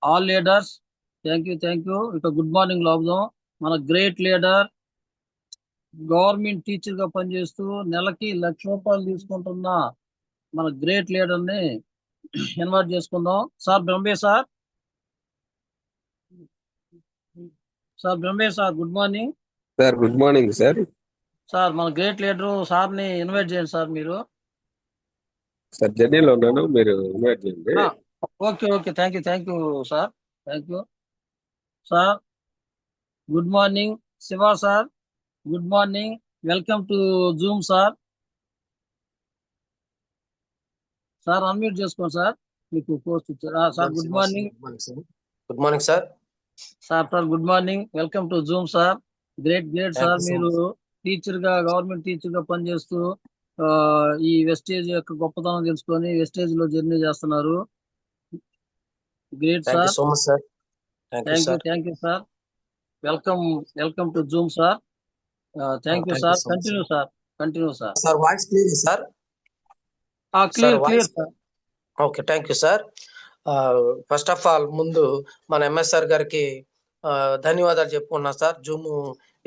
All leaders, thank you. ఇక good morning లోపుదాం. మన great leader, government teacher గా పనిచేస్తూ నెలకి ₹1,00,000 తీసుకుంటున్న మన గ్రేట్ లీడర్ ని ఇన్వైట్ చేసుకుందాం. Sir Brahme sir. Sir Brahme sir, good morning. Sir good morning sir. Sir మన గ్రేట్ లీడర్ సార్ ని ఇన్వైట్ చేయండి సార్ మీరు. సార్ జర్నీలో ఉన్నాను, మీరు ఇన్వైట్ చేయండి. Okay thank you sir. Thank you sir. Good morning Shiva sir. Good morning, welcome to Zoom sir. Sir unmute చేసుకోండి sir, మీకు పోస్ట్ ఇచ్చారు sir. Good morning. Good morning sir. Sir good morning, welcome to Zoom sir. Great sir. మీరు teacher గా, government teacher గా పనిచేస్తూ ఈ wastage యొక్క గొప్పతనం తెలుసుకొని వెస్టేజ్ లో జర్నీ చేస్తున్నారు. Great sir. So much sir. Thank you sir. Welcome to Zoom sir. Thank you sir. Continue sir. Sir voice clear sir? Clear sir. Okay, thank you sir. First of all ముందు మన MSR గారికి ధన్యవాదాలు చెప్పుకున్నా sir. Zoom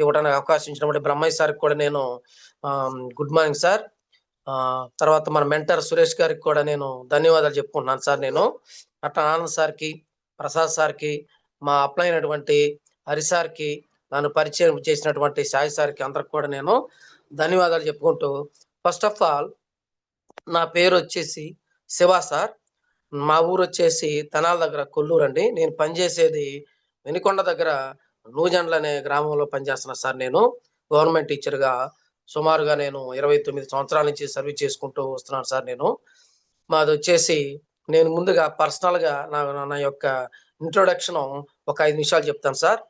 ఇవ్వడానికి అవకాశం ఇచ్చినప్పుడు బ్రహ్మయ్య సార్కి కూడా నేను గుడ్ మార్నింగ్ సార్. తర్వాత మన మెంటర్ సురేష్ గారికి కూడా నేను ధన్యవాదాలు చెప్పుకుంటున్నాను సార్. నేను అట్లా ఆనంద్ సార్కి, ప్రసాద్ సార్కి, మా అప్లై అయినటువంటి హరి సార్కి, నన్ను పరిచయం చేసినటువంటి సాయి సార్కి అందరికి కూడా నేను ధన్యవాదాలు చెప్పుకుంటూ, ఫస్ట్ ఆఫ్ ఆల్ నా పేరు వచ్చేసి శివ సార్. మా ఊరు వచ్చేసి తెనాల దగ్గర కొల్లూరు అండి. నేను పనిచేసేది వెనికొండ దగ్గర నూజండ్ల అనే గ్రామంలో పనిచేస్తున్నా సార్. నేను గవర్నమెంట్ టీచర్గా సుమారుగా నేను 29 సంవత్సరాల నుంచి సర్వీస్ చేసుకుంటూ వస్తున్నాను సార్. మాది వచ్చేసి నేను ముందుగా పర్సనల్గా నా యొక్క ఇంట్రొడక్షన్ ఒక 5 నిమిషాలు చెప్తాను సార్.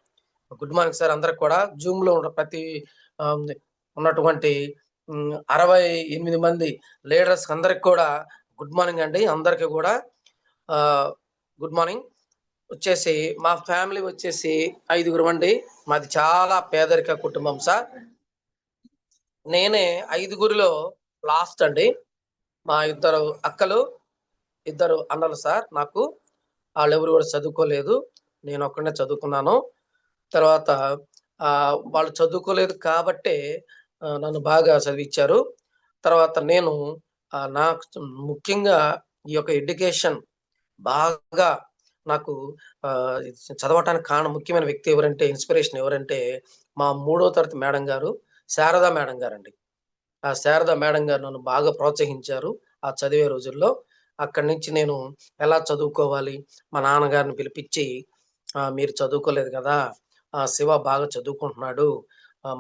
గుడ్ మార్నింగ్ సార్ అందరికి కూడా. జూమ్లో ఉన్న ప్రతి ఉన్నటువంటి 68 మంది లీడర్స్ అందరికి కూడా గుడ్ మార్నింగ్ అండి. అందరికి కూడా గుడ్ మార్నింగ్. వచ్చేసి మా ఫ్యామిలీ వచ్చేసి 5గురు అండి. మాది చాలా పేదరిక కుటుంబం సార్. నేనే 5గురిలో లాస్ట్ అండి. మా 2 అక్కలు, 2 అన్నలు సార్. నాకు వాళ్ళెవరు కూడా చదువుకోలేదు, నేను ఒక్కడే చదువుకున్నాను. తర్వాత వాళ్ళు చదువుకోలేదు కాబట్టే నన్ను బాగా చదివించారు. తర్వాత నేను నాకు ముఖ్యంగా ఈ యొక్క ఎడ్యుకేషన్ బాగా నాకు చదవటానికి కారణం ముఖ్యమైన వ్యక్తి ఎవరంటే, ఇన్స్పిరేషన్ ఎవరంటే మా 3వ తరగతి మేడం గారు, శారదా మేడం గారండి. ఆ శారదా మేడం గారు నన్ను బాగా ప్రోత్సహించారు ఆ చదివే రోజుల్లో. అక్కడి నుంచి నేను ఎలా చదువుకోవాలి, మా నాన్నగారిని పిలిపించి మీరు చదువుకోలేదు కదా, శివ బాగా చదువుకుంటున్నాడు,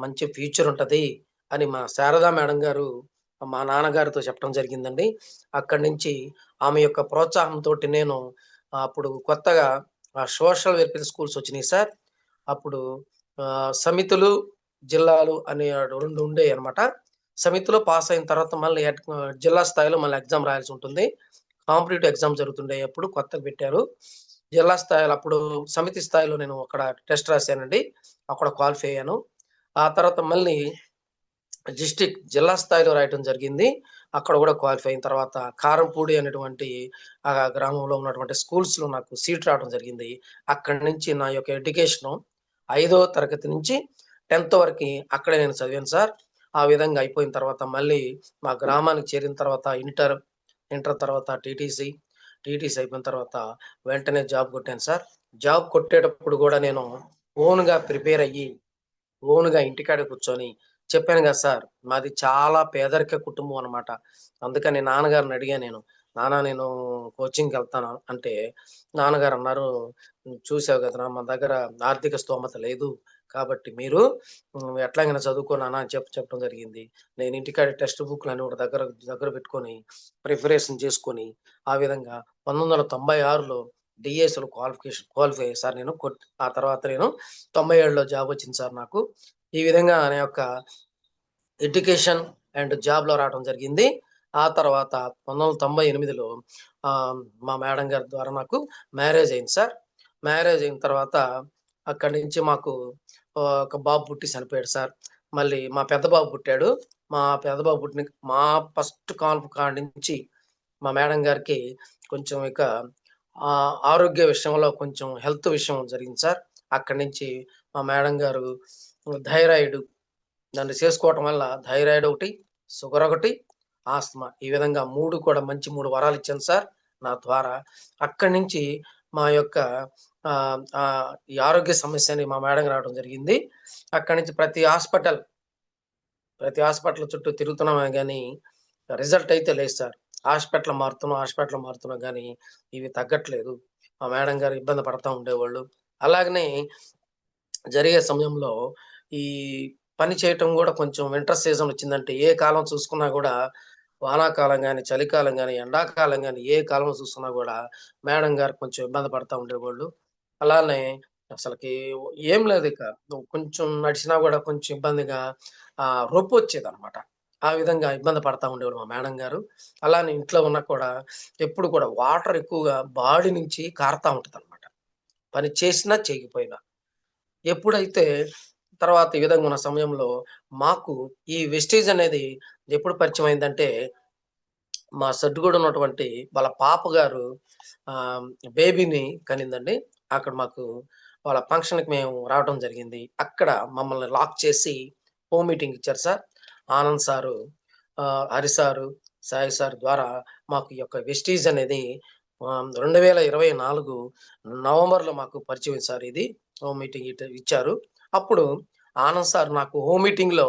మంచి ఫ్యూచర్ ఉంటది అని మా శారదా మేడం గారు మా నాన్నగారితో చెప్పడం జరిగిందండి. అక్కడి నుంచి ఆమె యొక్క ప్రోత్సాహంతో నేను అప్పుడు కొత్తగా సోషల్ వెల్ఫేర్ స్కూల్స్ వచ్చినాయి సార్. అప్పుడు సమితులు, జిల్లాలు అనే 2 ఉండేవి అనమాట. సమితిలో పాస్ అయిన తర్వాత మళ్ళీ జిల్లా స్థాయిలో మళ్ళీ ఎగ్జామ్ రాయాల్సి ఉంటుంది. కాంపిటేటివ్ ఎగ్జామ్ జరుగుతుండే అప్పుడు కొత్తగా పెట్టారు. జిల్లా స్థాయిలో అప్పుడు సమితి స్థాయిలో నేను అక్కడ టెస్ట్ రాశానండి. అక్కడ క్వాలిఫై అయ్యాను. ఆ తర్వాత మళ్ళీ జిల్లా స్థాయిలో రాయటం జరిగింది. అక్కడ కూడా క్వాలిఫై అయిన తర్వాత కారంపూడి అనేటువంటి ఆ గ్రామంలో ఉన్నటువంటి స్కూల్స్లో నాకు సీట్ రావడం జరిగింది. అక్కడి నుంచి నా యొక్క ఎడ్యుకేషను 5వ తరగతి నుంచి 10th వరకు అక్కడే నేను చదివాను సార్. ఆ విధంగా అయిపోయిన తర్వాత మళ్ళీ మా గ్రామానికి చేరిన తర్వాత ఇంటర్ తర్వాత టీటీసీ అయిపోయిన తర్వాత వెంటనే జాబ్ కొట్టాను సార్. జాబ్ కొట్టేటప్పుడు కూడా నేను ఓన్గా ప్రిపేర్ అయ్యి, ఓన్గా ఇంటికాడ కూర్చొని చెప్పాను కదా సార్, మాది చాలా పేదరిక కుటుంబం అనమాట. అందుకని నాన్నగారిని అడిగా నేను, నాన్న నేను కోచింగ్కి వెళ్తాను అంటే, నాన్నగారు అన్నారు, చూసావు కదరా మన దగ్గర ఆర్థిక స్తోమత లేదు, కాబట్టి మీరు ఎట్లాగైనా చదువుకోనానా అని చెప్పడం జరిగింది. నేను ఇంటికాడ టెక్స్ట్ బుక్లు అని ఒక దగ్గర పెట్టుకొని ప్రిపరేషన్ చేసుకొని ఆ విధంగా 1996లో డిఎస్ఎల్ క్వాలిఫై అయ్యి సార్ నేను. ఆ తర్వాత నేను 97లో జాబ్ వచ్చింది సార్ నాకు. ఈ విధంగా నా యొక్క ఎడ్యుకేషన్ అండ్ జాబ్లో రావడం జరిగింది. ఆ తర్వాత 1998లో మా మేడం గారి ద్వారా నాకు మ్యారేజ్ అయింది సార్. మ్యారేజ్ అయిన తర్వాత అక్కడి నుంచి మాకు ఒక బాబు పుట్టి చనిపోయాడు సార్. మళ్ళీ మా పెద్ద బాబు పుట్టాడు. మా పెద్ద బాబు పుట్టిన మా ఫస్ట్ కాన్పు కాడి నుంచి మా మేడం గారికి కొంచెం ఇక ఆరోగ్య విషయంలో కొంచెం హెల్త్ విషయం జరిగింది సార్. అక్కడి నుంచి మా మేడం గారు థైరాయిడ్ దాన్ని చేసుకోవటం వల్ల థైరాయిడ్ ఒకటి, షుగర్ ఒకటి, ఆస్తమా ఈ విధంగా 3 కూడా మంచి 3 వరాలిచ్చాను సార్ నా ద్వారా. అక్కడి నుంచి మా యొక్క ఈ ఆరోగ్య సమస్యని మా మేడంకి రావడం జరిగింది. అక్కడి నుంచి ప్రతి హాస్పిటల్ చుట్టూ తిరుగుతున్నామే గానీ రిజల్ట్ అయితే లేదు సార్. హాస్పిటల్ మారుతున్నాం గానీ ఇవి తగ్గట్లేదు. మా మేడం గారు ఇబ్బంది పడతా ఉండేవాళ్ళు. అలాగనే జరిగే సమయంలో ఈ పని చేయటం గూడా కొంచెం వింటర్ సీజన్ వచ్చిందంటే ఏ కాలం చూసుకున్నా గూడా వానాకాలం గాని, చలికాలం గాని, ఎండాకాలం గాని ఏ కాలం చూసుకున్నా గూడా మేడం గారు కొంచెం ఇబ్బంది పడతా ఉండేవాళ్ళు. అలానే అసలకి ఏం లేదిక. కొంచెం నడిచినా గూడా కొంచెం ఇబ్బందిగా రొప్పొచ్చేదనమాట. ఆ విధంగా ఇబ్బంది పడతా ఉండేవాళ్ళు మా మేడం గారు. అలానే ఇంట్లో ఉన్నా కూడా ఎప్పుడు కూడా వాటర్ ఎక్కువగా బాడీ నుంచి కారతా ఉంటదనమాట. పని చేసినా, చేయకపోయినా. ఎప్పుడైతే తర్వాత ఈ విధంగా ఉన్న సమయంలో మాకు ఈ వెస్టీజ్ అనేది ఎప్పుడు పరిచయం అయిందంటే, మా సర్దుగూడ ఉన్నటువంటి వాళ్ళ పాప గారు ఆహ్, బేబీని కనిందండి. అక్కడ మాకు వాళ్ళ ఫంక్షన్‌కి మేము రావటం జరిగింది. అక్కడ మమ్మల్ని లాక్ చేసి హోమ్ మీటింగ్ ఇచ్చారు sir. Anand sir, Hari sir, Sai sir ద్వారా మాకు ఈ యొక్క వెస్టీజ్ అనేది 2024 నవంబర్‌లో మాకు పరిచయం సార్ ఇది. హోమ్ మీటింగ్ ఇచ్చారు. అప్పుడు ఆనంద్ సార్ నాకు హోమ్ మీటింగ్‌లో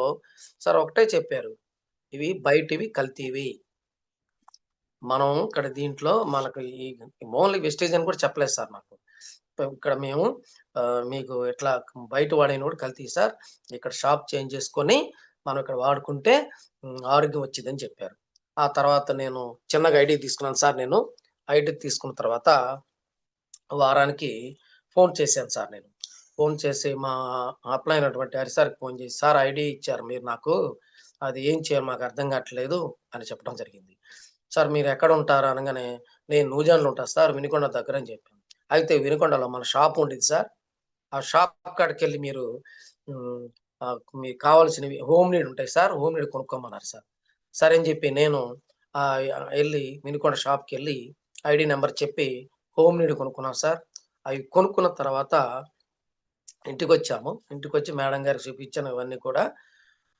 సార్ ఒకటే చెప్పారు. "ఇవి బయటివి కల్తీవి. మనం ఇక్కడ దీంట్లో మనకు ఈ ఓన్లీ వెస్టేజ్ అని కూడా చెప్పలేదు సార్ నాకు. ఇక్కడ మేము మీకు ఇట్లా బయట వాడినవి కూడా కల్తీ సార్. ఇక్కడ షాప్ చేంజ్ చేసుకొని మనం ఇక్కడ వాడుకుంటే ఆరోగ్యం వచ్చిద్దని" చెప్పారు. ఆ తర్వాత నేను చిన్నగా ఐడీ తీసుకున్నాను సార్ నేను. ఐడీ తీసుకున్న తర్వాత వారానికి ఫోన్ చేశాను సార్ నేను. ఫోన్ చేసి మా అప్లై అయినటువంటి హరి సార్‌కి ఫోన్ చేసి, "సార్ ఐడీ ఇచ్చారు మీరు నాకు. అది ఏం చేయాలో మాకు అర్థం కావట్లేదు" అని చెప్పడం జరిగింది. "సార్ మీరెక్కడుంటారు?" అనంగానే, "నేను నూజాన్‌లో ఉంటా సార్ వినుకొండ దగ్గర" అని చెప్పాను. అయితే వినుకొండలో మన షాప్ ఉండిద్ది సార్. ఆ షాప్ కాడికెళ్ళి మీరు హ్మ్. మీకు కావాల్సినవి హోమ్ నీడ్ ఉంటాయి సార్. హోమ్ నీడ్ కొనుక్కోమన్నారు సార్. సరే అని చెప్పి నేను ఆహ్, ఎళ్లి వినుకొండ షాప్‌కెళ్ళి ఐడీ నంబర్ చెప్పి హోమ్ నీడ్ కొనుక్కున్నాను సార్. అవి కొనుక్కున్న తర్వాత ఇంటికొచ్చాము. ఇంటికొచ్చి మేడం గారికి చూపించాను ఇవన్నీ కూడా.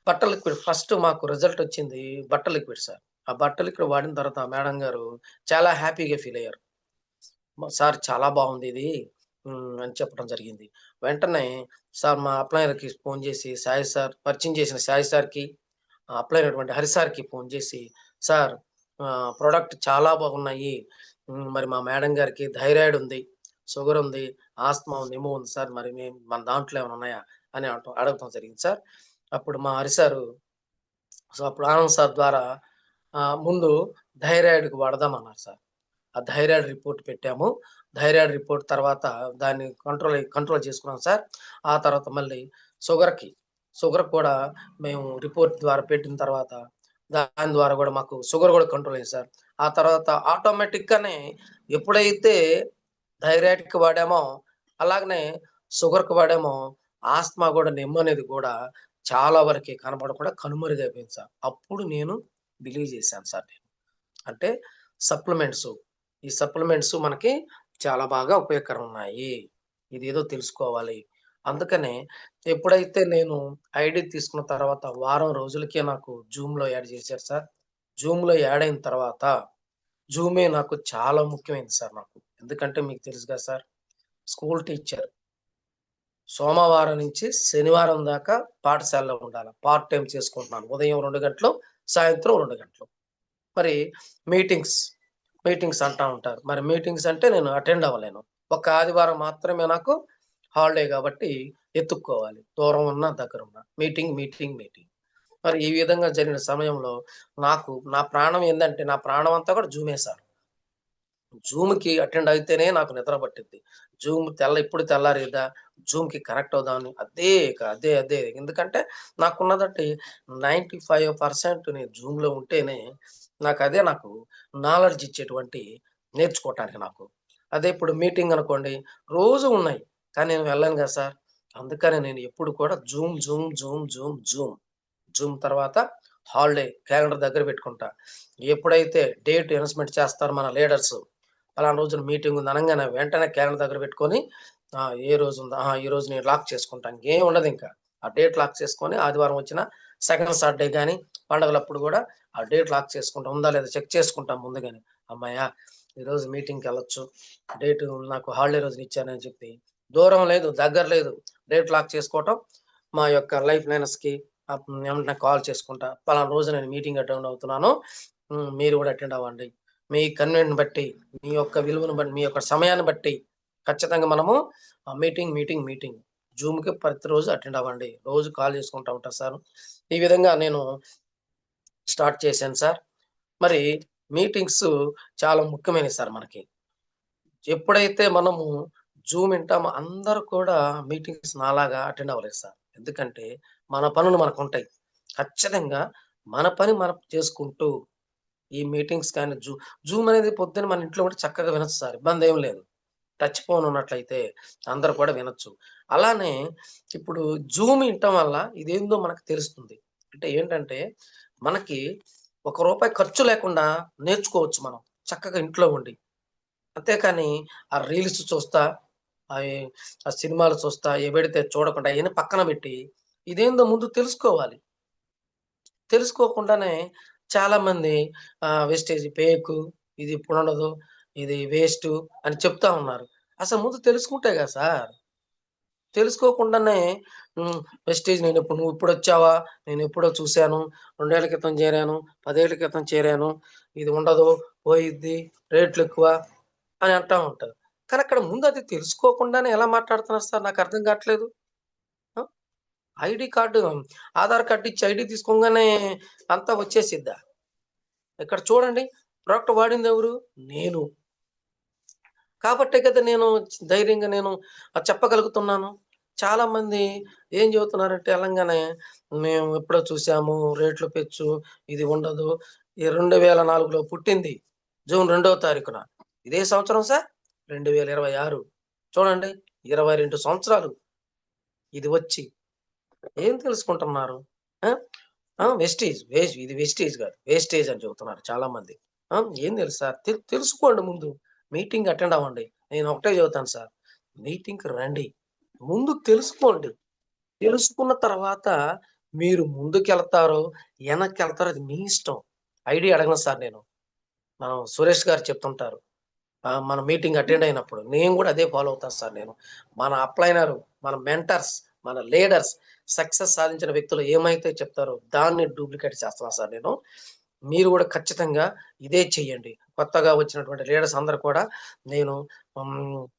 బట్టల లిక్విడ్ ఫస్ట్ మాకు రిజల్ట్ వచ్చింది బట్టల లిక్విడ్ సార్. ఆ బట్టల లిక్విడ్ వాడిన తర్వాత మేడం గారు చాలా హ్యాపీగా ఫీల్ అయ్యారు. సార్ చాలా బావుందిది అని చెప్పడం జరిగింది. వెంటనే సార్ మా అప్లయర్‌కి ఫోన్ చేసి సాయి సార్ పరిచయం చేసిన సాయి సార్‌కి, అప్లై అయినటువంటి హరి సార్‌కి ఫోన్ చేసి, "సార్ ప్రొడక్ట్ చాలా బాగున్నాయి. మరి మా మేడం గారికి థైరాయిడ్ ఉంది, షుగర్ ఉంది, ఆస్తమా ఉంది, ఎమో ఉంది సార్. మరి మన దాంట్లో ఏమైనా ఉన్నాయా?" అని అడగటం జరిగింది సార్. అప్పుడు మా హరి సారు అప్పుడు ఆనంద్ సార్ ద్వారా ముందు థైరాయిడ్‌కి వాడదామన్నారు సార్. ఆ థైరాయిడ్ రిపోర్ట్ పెట్టాము. థైరాయిడ్ రిపోర్ట్ తర్వాత దాన్ని కంట్రోల్ చేసుకున్నాం సార్. ఆ తర్వాత మళ్ళీ షుగర్‌కి, షుగర్ కూడా మేము రిపోర్ట్ ద్వారా పెట్టిన తర్వాత దాని ద్వారా గూడా మాకు షుగర్ గూడా కంట్రోల్ అయింది సార్. ఆ తర్వాత ఆటోమేటిక్‌గానే ఎప్పుడైతే థైరాయిడ్‌కి వాడామో, అలాగనే షుగర్‌కి వాడామో, ఆస్తమా గూడా నెమ్మనేది గూడా చాలా వరకి కనపడకుండా కనుమరుగైపోయింది సార్. అప్పుడు నేను బిలీవ్ చేశాను సార్ నేను. అంటే సప్లిమెంట్స్. ఈ సప్లిమెంట్స్ మనకి చాలా బాగా ఉపయోగకరం ఉన్నాయి. ఇదేదో తెలుసుకోవాలి. అందుకనే ఎప్పుడైతే నేను ఐడీ తీసుకున్న తర్వాత వారం రోజులకే నాకు జూమ్‌లో యాడ్ చేశారు సార్. జూమ్‌లో యాడ్ అయిన తర్వాత జూమే నాకు చాలా ముఖ్యమైంది సార్ నాకు. ఎందుకంటే మీకు తెలుసు కదా సార్ స్కూల్ టీచర్. సోమవారం నుంచి శనివారం దాకా పాఠశాలలో ఉండాల. పార్ట్ టైమ్ చేసుకుంటున్నాను. ఉదయం 2 గంటలు, సాయంత్రం 2 గంటలు. మరి మీటింగ్స్, మీటింగ్స్ అంటా ఉంటారు. మరి మీటింగ్స్ అంటే నేను అటెండ్ అవ్వలేను. ఒక ఆదివారం మాత్రమే నాకు హాలిడే గాబట్టి ఎతుక్కోవాలి. దూరం ఉన్నా, దగ్గరున్నా. Meeting, meeting, meeting. మరి ఈ విధంగా జరిగిన సమయంలో నాకు నా ప్రాణం ఏందంటే, నా ప్రాణం అంతా కూడా జూమే సార్. జూమ్‌కి అటెండ్ అయితేనే నాకు నిద్ర పట్టిద్ది. ఎప్పుడు తెల్లారిద్దా? జూమ్‌కి కనెక్ట్ అవుదామని అదే. ఎందుకంటే నాకున్నదంటే 95% నేను జూమ్‌లో ఉంటేనే నాకు నాలెడ్జ్ ఇచ్చేటువంటి నేర్చుకోవటానికి నాకు. అదే ఇప్పుడు మీటింగ్ అనుకోండి రోజు ఉన్నాయి. కానీ నేను వెళ్ళను కదా సార్. అందుకనే నేను ఎప్పుడు కూడా జూమ్ తర్వాత హాలిడే క్యాలెండర్ దగ్గర పెట్టుకుంటా. ఎప్పుడైతే డేట్ అనౌన్స్మెంట్ చేస్తారో మన లీడర్స్, పలానా రోజున మీటింగ్ ఉంది అనగానే వెంటనే క్యాలెండర్ దగ్గర పెట్టుకొని ఏ రోజు ఉందా, ఈ రోజు నేను లాక్ చేసుకుంటాను. ఇంకేం ఉండదు, ఇంకా ఆ డేట్ లాక్ చేసుకొని ఆదివారం వచ్చిన సెకండ్ సాటర్డే కానీ పండగలప్పుడు కూడా ఆ డేట్ లాక్ చేసుకుంటాం. ఉందా లేదా చెక్ చేసుకుంటాం ముందుగానే. అమ్మాయ్యా ఈరోజు మీటింగ్కి వెళ్ళొచ్చు, డేట్ నాకు హాలిడే రోజున ఇచ్చానని చెప్పి దూరం లేదు దగ్గర లేదు డేట్ లాక్ చేసుకోవటం. మా యొక్క లైఫ్ లైనర్స్కి ఏమంటే కాల్ చేసుకుంటా, పలానా రోజు నేను మీటింగ్ అటెండ్ అవుతున్నాను, మీరు కూడా అటెండ్ అవ్వండి. మీ కన్వీనియన్స్ బట్టి, మీ యొక్క విలువను బట్టి, మీ యొక్క సమయాన్ని బట్టి ఖచ్చితంగా మనము మీటింగ్ జూమ్కి ప్రతిరోజు అటెండ్ అవ్వండి. రోజు కాల్ చేసుకుంటా ఉంటాను సార్. ఈ విధంగా నేను స్టార్ట్ చేశాను సార్. మరి మీటింగ్స్ చాలా ముఖ్యమైనవి సార్ మనకి. ఎప్పుడైతే మనము జూమ్ వింటామో అందరూ కూడా మీటింగ్స్ నాలాగా అటెండ్ అవ్వలేదు సార్. ఎందుకంటే మన పనులు మనకుంటాయి. ఖచ్చితంగా మన పని మనం చేసుకుంటూ ఈ మీటింగ్స్ కానీ జూమ్ అనేది పొద్దున్న మన ఇంట్లో ఉంటే చక్కగా వినొచ్చు సార్, ఇబ్బంది ఏం లేదు. టచ్ ఫోన్ ఉన్నట్లయితే అందరూ కూడా వినొచ్చు. అలానే ఇప్పుడు జూమ్ వినటం వల్ల ఇదేందో మనకు తెలుస్తుంది. అంటే ఏంటంటే మనకి ₹1 ఖర్చు లేకుండా నేర్చుకోవచ్చు మనం చక్కగా ఇంట్లో ఉండి. అంతేకాని ఆ రీల్స్ చూస్తా, అయి ఆ సినిమాలు చూస్తా, ఏవెడితే చూడకుండా అయన్నీ పక్కన పెట్టి ఇదేందో ముందు తెలుసుకోవాలి. తెలుసుకోకుండానే చాలామంది వేస్టేజ్ ఫేకు, ఇది ఇప్పుడుండదు, ఇది వేస్టు అని చెప్తా ఉన్నారు. అసలు ముందు తెలుసుకుంటే కదా సార్. తెలుసుకోకుండానే వెస్టేజ్ నువ్వు ఇప్పుడొచ్చావా? నేనెప్పుడో చూసాను. 2 ఏళ్ల క్రితం చేరాను, 10 ఏళ్ల క్రితం చేరాను. ఇది ఉండదు, పోయిద్ది, రేట్లెక్కువ అని అంటా ఉంటారు. కానీ అక్కడ ముందు అది తెలుసుకోకుండానే ఎలా మాట్లాడుతున్నారు సార్, నాకర్థం కావట్లేదు. ఆ! ఐడీ కార్డు, ఆధార్ కార్డ్ ఇచ్చి ఐడీ తీసుకోగానే అంతా వచ్చేసిద్దా? ఇక్కడ చూడండి, ప్రోడక్ట్ వాడిందెవరు? నేను. కాబట్టే కదా నేను ధైర్యంగా చెప్పగలుగుతున్నాను. చాలామంది ఏం చెబుతున్నారంటే ఎళ్ళంగానే, మేము ఎప్పుడో చూసాము, రేట్లు పెచ్చు, ఇది ఉండదు. ఈ 2004లో పుట్టింది. జూన్ 2వ తారీఖున. ఇదే సంవత్సరం సార్ 2026. చూడండి 22 సంవత్సరాలు ఇది వచ్చి. ఏం తెలుసుకుంటున్నారు? ఆ! ఇది వెస్టీజ్ కాదు. వేస్టేజ్ అని చెబుతున్నారు చాలామంది. ఏం తెలుసు సార్? తెలుసుకోండి ముందు. మీటింగ్ అటెండ్ అవ్వండి. నేను ఒకటే చెబుతాను సార్. మీటింగ్‌కి రండి. ముందు తెలుసుకోండి. తెలుసుకున్న తర్వాత మీరు ముందుకెళ్తారో, వెనక్కెళ్తారో అది మీ ఇష్టం. ఐడీ అడగను సార్ నేను. మనం సురేష్ గారు చెప్తుంటారు. మన మీటింగ్ అటెండ్ అయినప్పుడు. నేను కూడా అదే ఫాలో అవుతాను సార్ నేను. మన అప్లైనరు, మన మెంటర్స్, మన లీడర్స్ సక్సెస్ సాధించిన వ్యక్తులు ఏమైతే చెప్తారో దాన్ని డూప్లికేట్ చేస్తున్నాను సార్ నేను. మీరు కూడా ఖచ్చితంగా ఇదే చెయ్యండి. కొత్తగా వచ్చినటువంటి లీడర్స్ అందరూ కూడా నేను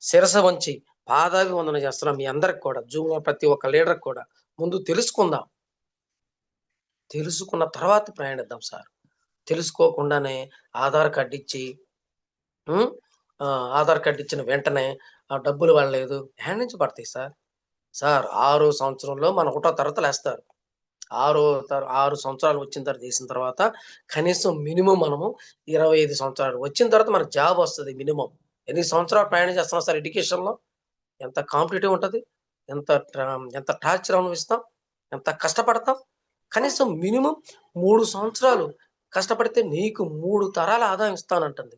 శిరస్సు వంచి పాదాభివందనం చేస్తున్నా మీ అందరికి కూడా. జూమ్‌లో ప్రతి ఒక్క లీడర్‌కి కూడా. ముందు తెలుసుకుందాం. తెలుసుకున్న తర్వాత ప్రయాణిద్దాం సార్. తెలుసుకోకుండానే ఆధార్ కార్డ్ ఇచ్చి హ్మ్. ఆధార్ కార్డ్ ఇచ్చిన వెంటనే డబ్బులు పడలేదు. ఏడ నుంచి పడతాయి సార్? సార్ 6 సంవత్సరంలో మన ఒకటో తరగతిలేస్తారు. 6 సంవత్సరాలు వచ్చిన తర్వాత చేసిన తర్వాత కనీసం మినిమమ్ మనము 25 సంవత్సరాలు వచ్చిన తర్వాత మనకు జాబ్ వస్తది మినిమమ్. ఎన్ని సంవత్సరాలు ప్రయాణం చేస్తున్నాం సార్ ఎడ్యుకేషన్‌లో? ఎంత కాంపిటీటివ్ ఉంటది? ఎంత ఎంత టార్చర్ అనుభవిస్తాం? ఎంత కష్టపడతాం? కనీసం మినిమమ్ 3 సంవత్సరాలు కష్టపడితే నీకు 3 తరాల ఆదాయం ఇస్తానంటుంది.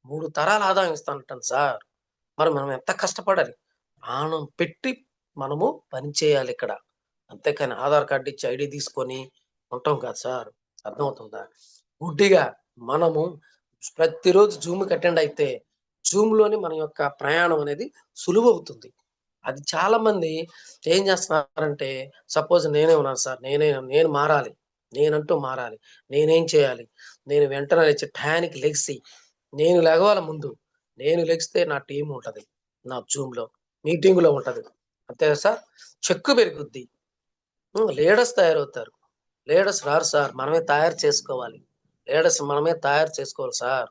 3 తరాల ఆదాయం ఇస్తానంటుంది సార్. మరి మనం ఎంత కష్టపడాలి? ప్రాణం పెట్టి మనము పని చేయాలిక్కడ. అంతేకాని ఆధార్ కార్డ్ ఇచ్చి ఐడీ తీసుకొని ఉంటాం కాదు సార్. అర్థమవుతుందా? గుడ్డిగా మనము ప్రతిరోజు జూమ్‌కి అటెండ్ అయితే జూమ్‌లోని మన యొక్క ప్రయాణం అనేది సులువవుతుంది. అది చాలామంది ఏం చేస్తున్నారంటే, సపోజ్ నేనే ఉన్నాను సార్. నేను మారాలి. నేనంటూ మారాలి. నేనేం చేయాలి? నేను వెంటనే లేచి టయానికి లెగిసి నేను లెగవాలి ముందు. నేను లెగిస్తే నా టీమ్ ఉంటది. నా జూమ్‌లో మీటింగ్‌లో ఉంటది. అంతే సార్. చెక్కు పెరుగుద్ది. లీడర్స్ తయారవుతారు. లీడర్స్ రారు సార్. మనమే తయారు చేసుకోవాలి. లీడర్స్ మనమే తయారు చేసుకోవాలి సార్.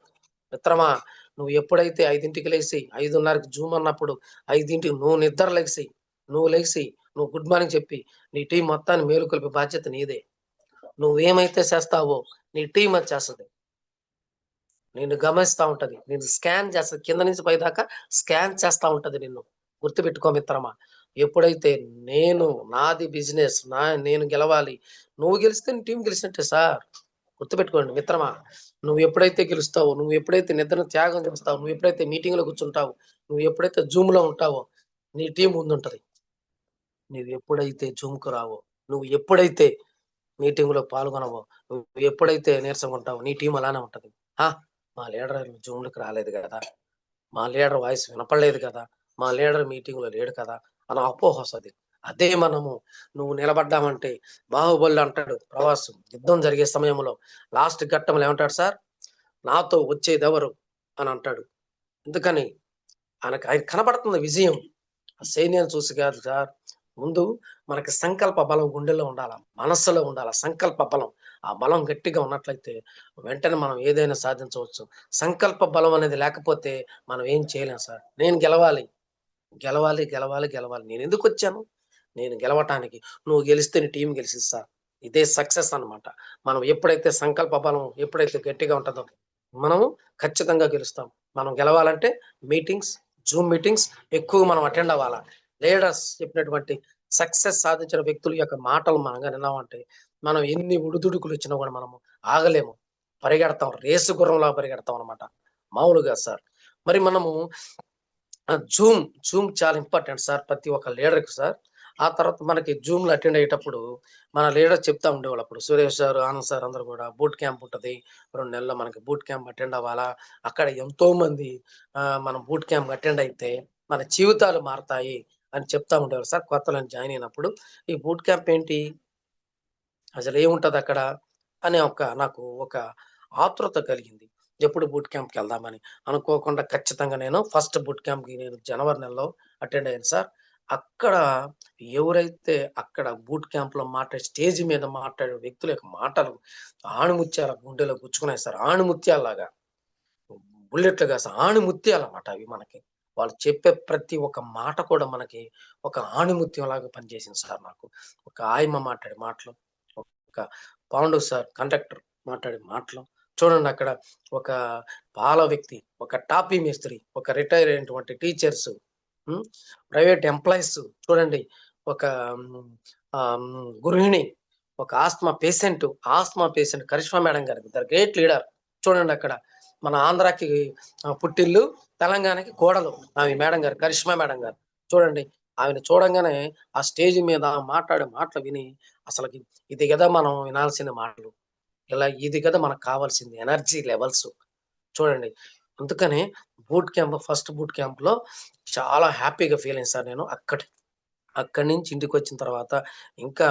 మిత్రమా, నువ్వు ఎప్పుడైతే 5కి లేసి 5:30కి జూమ్ అన్నప్పుడు 5కి నువ్వు నిద్ర లెగిసి, నువ్వు గుడ్ మార్నింగ్ చెప్పి నీ టీం మొత్తాన్ని మేలుకొల్పే బాధ్యత నీదే. నువ్వేమైతే చేస్తావో నీ టీం అది చేస్తది. నిన్ను గమనిస్తా ఉంటది. నిన్ను స్కాన్ చేస్తది. కింద నుంచి పైదాకా స్కాన్ చేస్తా ఉంటది నిన్ను. గుర్తుపెట్టుకో మిత్రమా. ఎప్పుడైతే నాది బిజినెస్ నేను గెలవాలి, నువ్వు గెలిస్తే నీ టీం గెలిచినట్టే సార్. గుర్తుపెట్టుకోండి మిత్రమా, నువ్వు ఎప్పుడైతే గెలుస్తావో, నువ్వు ఎప్పుడైతే నిద్రను త్యాగం చేస్తావు, నువ్వు ఎప్పుడైతే మీటింగ్ లో కూర్చుంటావు, నువ్వు ఎప్పుడైతే జూమ్ లో ఉంటావో నీ టీం ముందుంటది. నువ్వు ఎప్పుడైతే జూమ్ కు రావో, నువ్వు ఎప్పుడైతే మీటింగ్ లో పాల్గొనవో, నువ్వు ఎప్పుడైతే నీరసంగా ఉంటావో నీ టీం అలానే ఉంటది. మా లీడర్ జూమ్ లకు రాలేదు కదా, మా లీడర్ వాయిస్ వినపడలేదు కదా, మా లీడర్ మీటింగ్ లో లేడు కదా అని అపోహ వస్తుంది. అదే నువ్వు నిలబడ్డామంటే, బాహుబలి అంటాడు ప్రవాసం యుద్ధం జరిగే సమయంలో లాస్ట్ ఘట్టంలో ఏమంటాడు సార్, నాతో వచ్చేదెవరు అని అంటాడు. ఎందుకని ఆయన కనబడుతున్న విజయం ఆ సైన్యాన్ని చూసి కాదు సార్. ముందు మనకి సంకల్ప బలం గుండెల్లో ఉండాల, మనస్సులో ఉండాల సంకల్ప బలం. ఆ బలం గట్టిగా ఉన్నట్లయితే వెంటనే మనం ఏదైనా సాధించవచ్చు. సంకల్ప బలం అనేది లేకపోతే మనం ఏం చేయలేం సార్. నేను గెలవాలి, గెలవాలి, గెలవాలి, గెలవాలి. నేను ఎందుకు వచ్చాను? నేను గెలవటానికి. నువ్వు గెలిస్తే నీ టీం గెలిచింది సార్. ఇదే సక్సెస్ అన్నమాట. మనం ఎప్పుడైతే సంకల్ప బలం ఎప్పుడైతే గట్టిగా ఉంటుందో మనము ఖచ్చితంగా గెలుస్తాం. మనం గెలవాలంటే జూమ్ మీటింగ్స్ ఎక్కువ మనం అటెండ్ అవ్వాలా. లీడర్స్ చెప్పినటువంటి సక్సెస్ సాధించిన వ్యక్తుల యొక్క మాటలు మనం విన్నామంటే మనం ఎన్ని ఉడుదుడుకులు ఇచ్చినా కూడా మనము ఆగలేము, పరిగెడతాం, రేసు గుర్రంలా పరిగెడతాం అనమాట. మామూలుగా సార్. మరి మనము జూమ్ చాలా ఇంపార్టెంట్ సార్ ప్రతి ఒక్క లీడర్కి సార్. ఆ తర్వాత మనకి జూమ్లో అటెండ్ అయ్యేటప్పుడు మన లీడర్ చెప్తా ఉండేవాళ్ళు. అప్పుడు సురేష్ సార్, ఆనంద్ సార్ అందరూ కూడా బూట్ క్యాంప్ ఉంటుంది, 2 నెలల్లో మనకి బూట్ క్యాంప్ అటెండ్ అవ్వాలా, అక్కడ ఎంతో మంది మనం బూట్ క్యాంప్ అటెండ్ అయితే మన జీవితాలు మారతాయి అని చెప్తా ఉండేవారు సార్. కొత్తలో జాయిన్ అయినప్పుడు ఈ బూట్ క్యాంప్ ఏంటి, అసలు ఏముంటది అక్కడ అనే నాకు ఒక ఆతృత కలిగింది. ఎప్పుడు బూట్ క్యాంప్కి వెళ్దామని అనుకోకుండా ఖచ్చితంగా నేను ఫస్ట్ బూట్ క్యాంప్కి నేను జనవరి నెలలో అటెండ్ అయ్యాను సార్. అక్కడ ఎవరైతే అక్కడ బూట్ క్యాంప్ లో స్టేజ్ మీద మాట్లాడే వ్యక్తుల యొక్క మాటలు ఆణిముత్యాల గుండెలో గుచ్చుకున్నాయి సార్. ఆణిముత్యాలలాగా, బుల్లెట్లుగా సార్, ఆణిముత్యాలన్నమాట అవి మనకి. వాళ్ళు చెప్పే ప్రతి ఒక్క మాట కూడా మనకి ఒక ఆణిముత్యం లాగా పనిచేసింది సార్ నాకు. ఒక ఆయమ్మ మాట్లాడే మాటలు, ఒక పాండు సార్ కండక్టర్ మాట్లాడే మాటలు చూడండి. అక్కడ ఒక పాల వ్యక్తి, ఒక టాపీ మేస్త్రి, ఒక రిటైర్ అయినటువంటి టీచర్స్, ప్రైవేట్ ఎంప్లాయీస్ చూడండి, ఒక గృహిణి, ఒక ఆస్మా పేషెంట్ కరిష్మా మేడం గారు, గ్రేట్ లీడర్. చూడండి అక్కడ మన ఆంధ్రాకి పుట్టిల్లు, తెలంగాణకి కోడలు ఆమె మేడం గారు, కరిష్మా మేడం గారు. చూడండి ఆమెను చూడంగానే ఆ స్టేజ్ మీద మాట్లాడే మాటలు విని అసలుకి ఇది కదా మనం వినాల్సిన మాటలు, ఇది కదా మనకు కావాల్సింది, ఎనర్జీ లెవెల్స్ చూడండి. అందుకనే ఫస్ట్ బూట్ క్యాంప్ లో చాలా హ్యాపీగా ఫీల్ అయింది సార్ నేను. అక్కడి నుంచి ఇంటికి వచ్చిన తర్వాత ఇంకా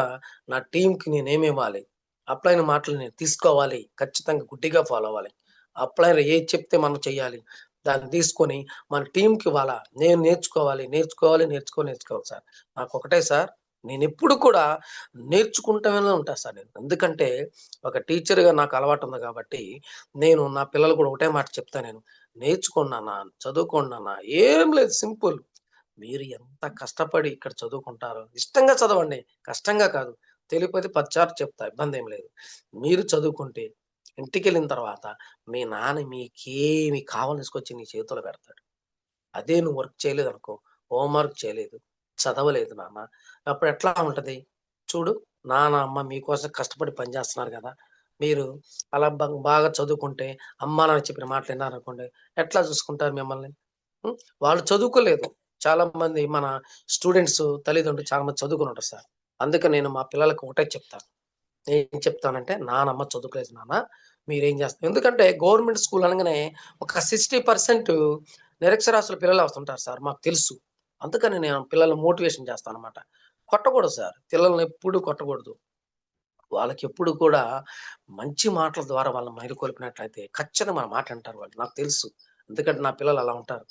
నా టీంకి నేనేమి ఇవ్వాలి, అప్లైన మాటలు నేను తీసుకోవాలి, ఖచ్చితంగా గుడ్డిగా ఫాలో అవ్వాలి. అప్లైనర్ ఏది చెప్తే మనం చెయ్యాలి, దాన్ని తీసుకొని మన టీంకి ఇవ్వాలా. నేను నేర్చుకోవాలి సార్. నాకు ఒకటే సార్, నేను ఎప్పుడు కూడా నేర్చుకుంటానే ఉంటా సార్ నేను. ఎందుకంటే ఒక టీచర్గా నాకు అలవాటు ఉంది కాబట్టి నేను నా పిల్లలు కూడా ఒకటే మాట చెప్తా నేను, నేర్చుకోండి నాన్న, చదువుకోండి నాన్న, ఏం లేదు, సింపుల్. మీరు ఎంత కష్టపడి ఇక్కడ చదువుకుంటారో ఇష్టంగా చదవండి, కష్టంగా కాదు. తెలియకపోతే 10 సార్లు చెప్తా, ఇబ్బంది ఏం లేదు. మీరు చదువుకుంటే ఇంటికెళ్ళిన తర్వాత మీ నాన్న మీకేమి కావాలో తీసుకొచ్చి నీ చేతిలో పెడతాడు. అదే నువ్వు వర్క్ చేయలేదు అనుకో, హోంవర్క్ చేయలేదు, చదవలేదు నాన్న, అప్పుడు ఎట్లా ఉంటది? చూడు, నాన్న అమ్మ మీకోసం కష్టపడి పనిచేస్తున్నారు కదా, మీరు అలా బాగా చదువుకుంటే అమ్మ నాన్న చెప్పిన మాటలు విన్నారనుకోండి, ఎట్లా చూసుకుంటారు మిమ్మల్ని? వాళ్ళు చదువుకోలేదు. చాలా మంది మన స్టూడెంట్స్ తల్లిదండ్రులు చాలా మంది చదువుకుని ఉంటారు సార్. అందుకే నేను మా పిల్లలకు ఒకటే చెప్తాను. ఏం చెప్తానంటే, నానమ్మ చదువుకోలేదు నాన్న, మీరేం చేస్తారు? ఎందుకంటే గవర్నమెంట్ స్కూల్ అనగానే ఒక 60% నిరక్షరాస్యుల పిల్లలు వస్తుంటారు సార్, మాకు తెలుసు. అందుకని నేను పిల్లల్ని మోటివేషన్ చేస్తానన్నమాట. కొట్టకూడదు సార్, పిల్లల్ని ఎప్పుడు కొట్టకూడదు. వాళ్ళకి ఎప్పుడు కూడా మంచి మాటల ద్వారా వాళ్ళని మైలుకొల్పినట్లయితే ఖచ్చితంగా మన మాట అంటారు వాళ్ళు, నాకు తెలుసు. ఎందుకంటే నా పిల్లలు అలా ఉంటారు.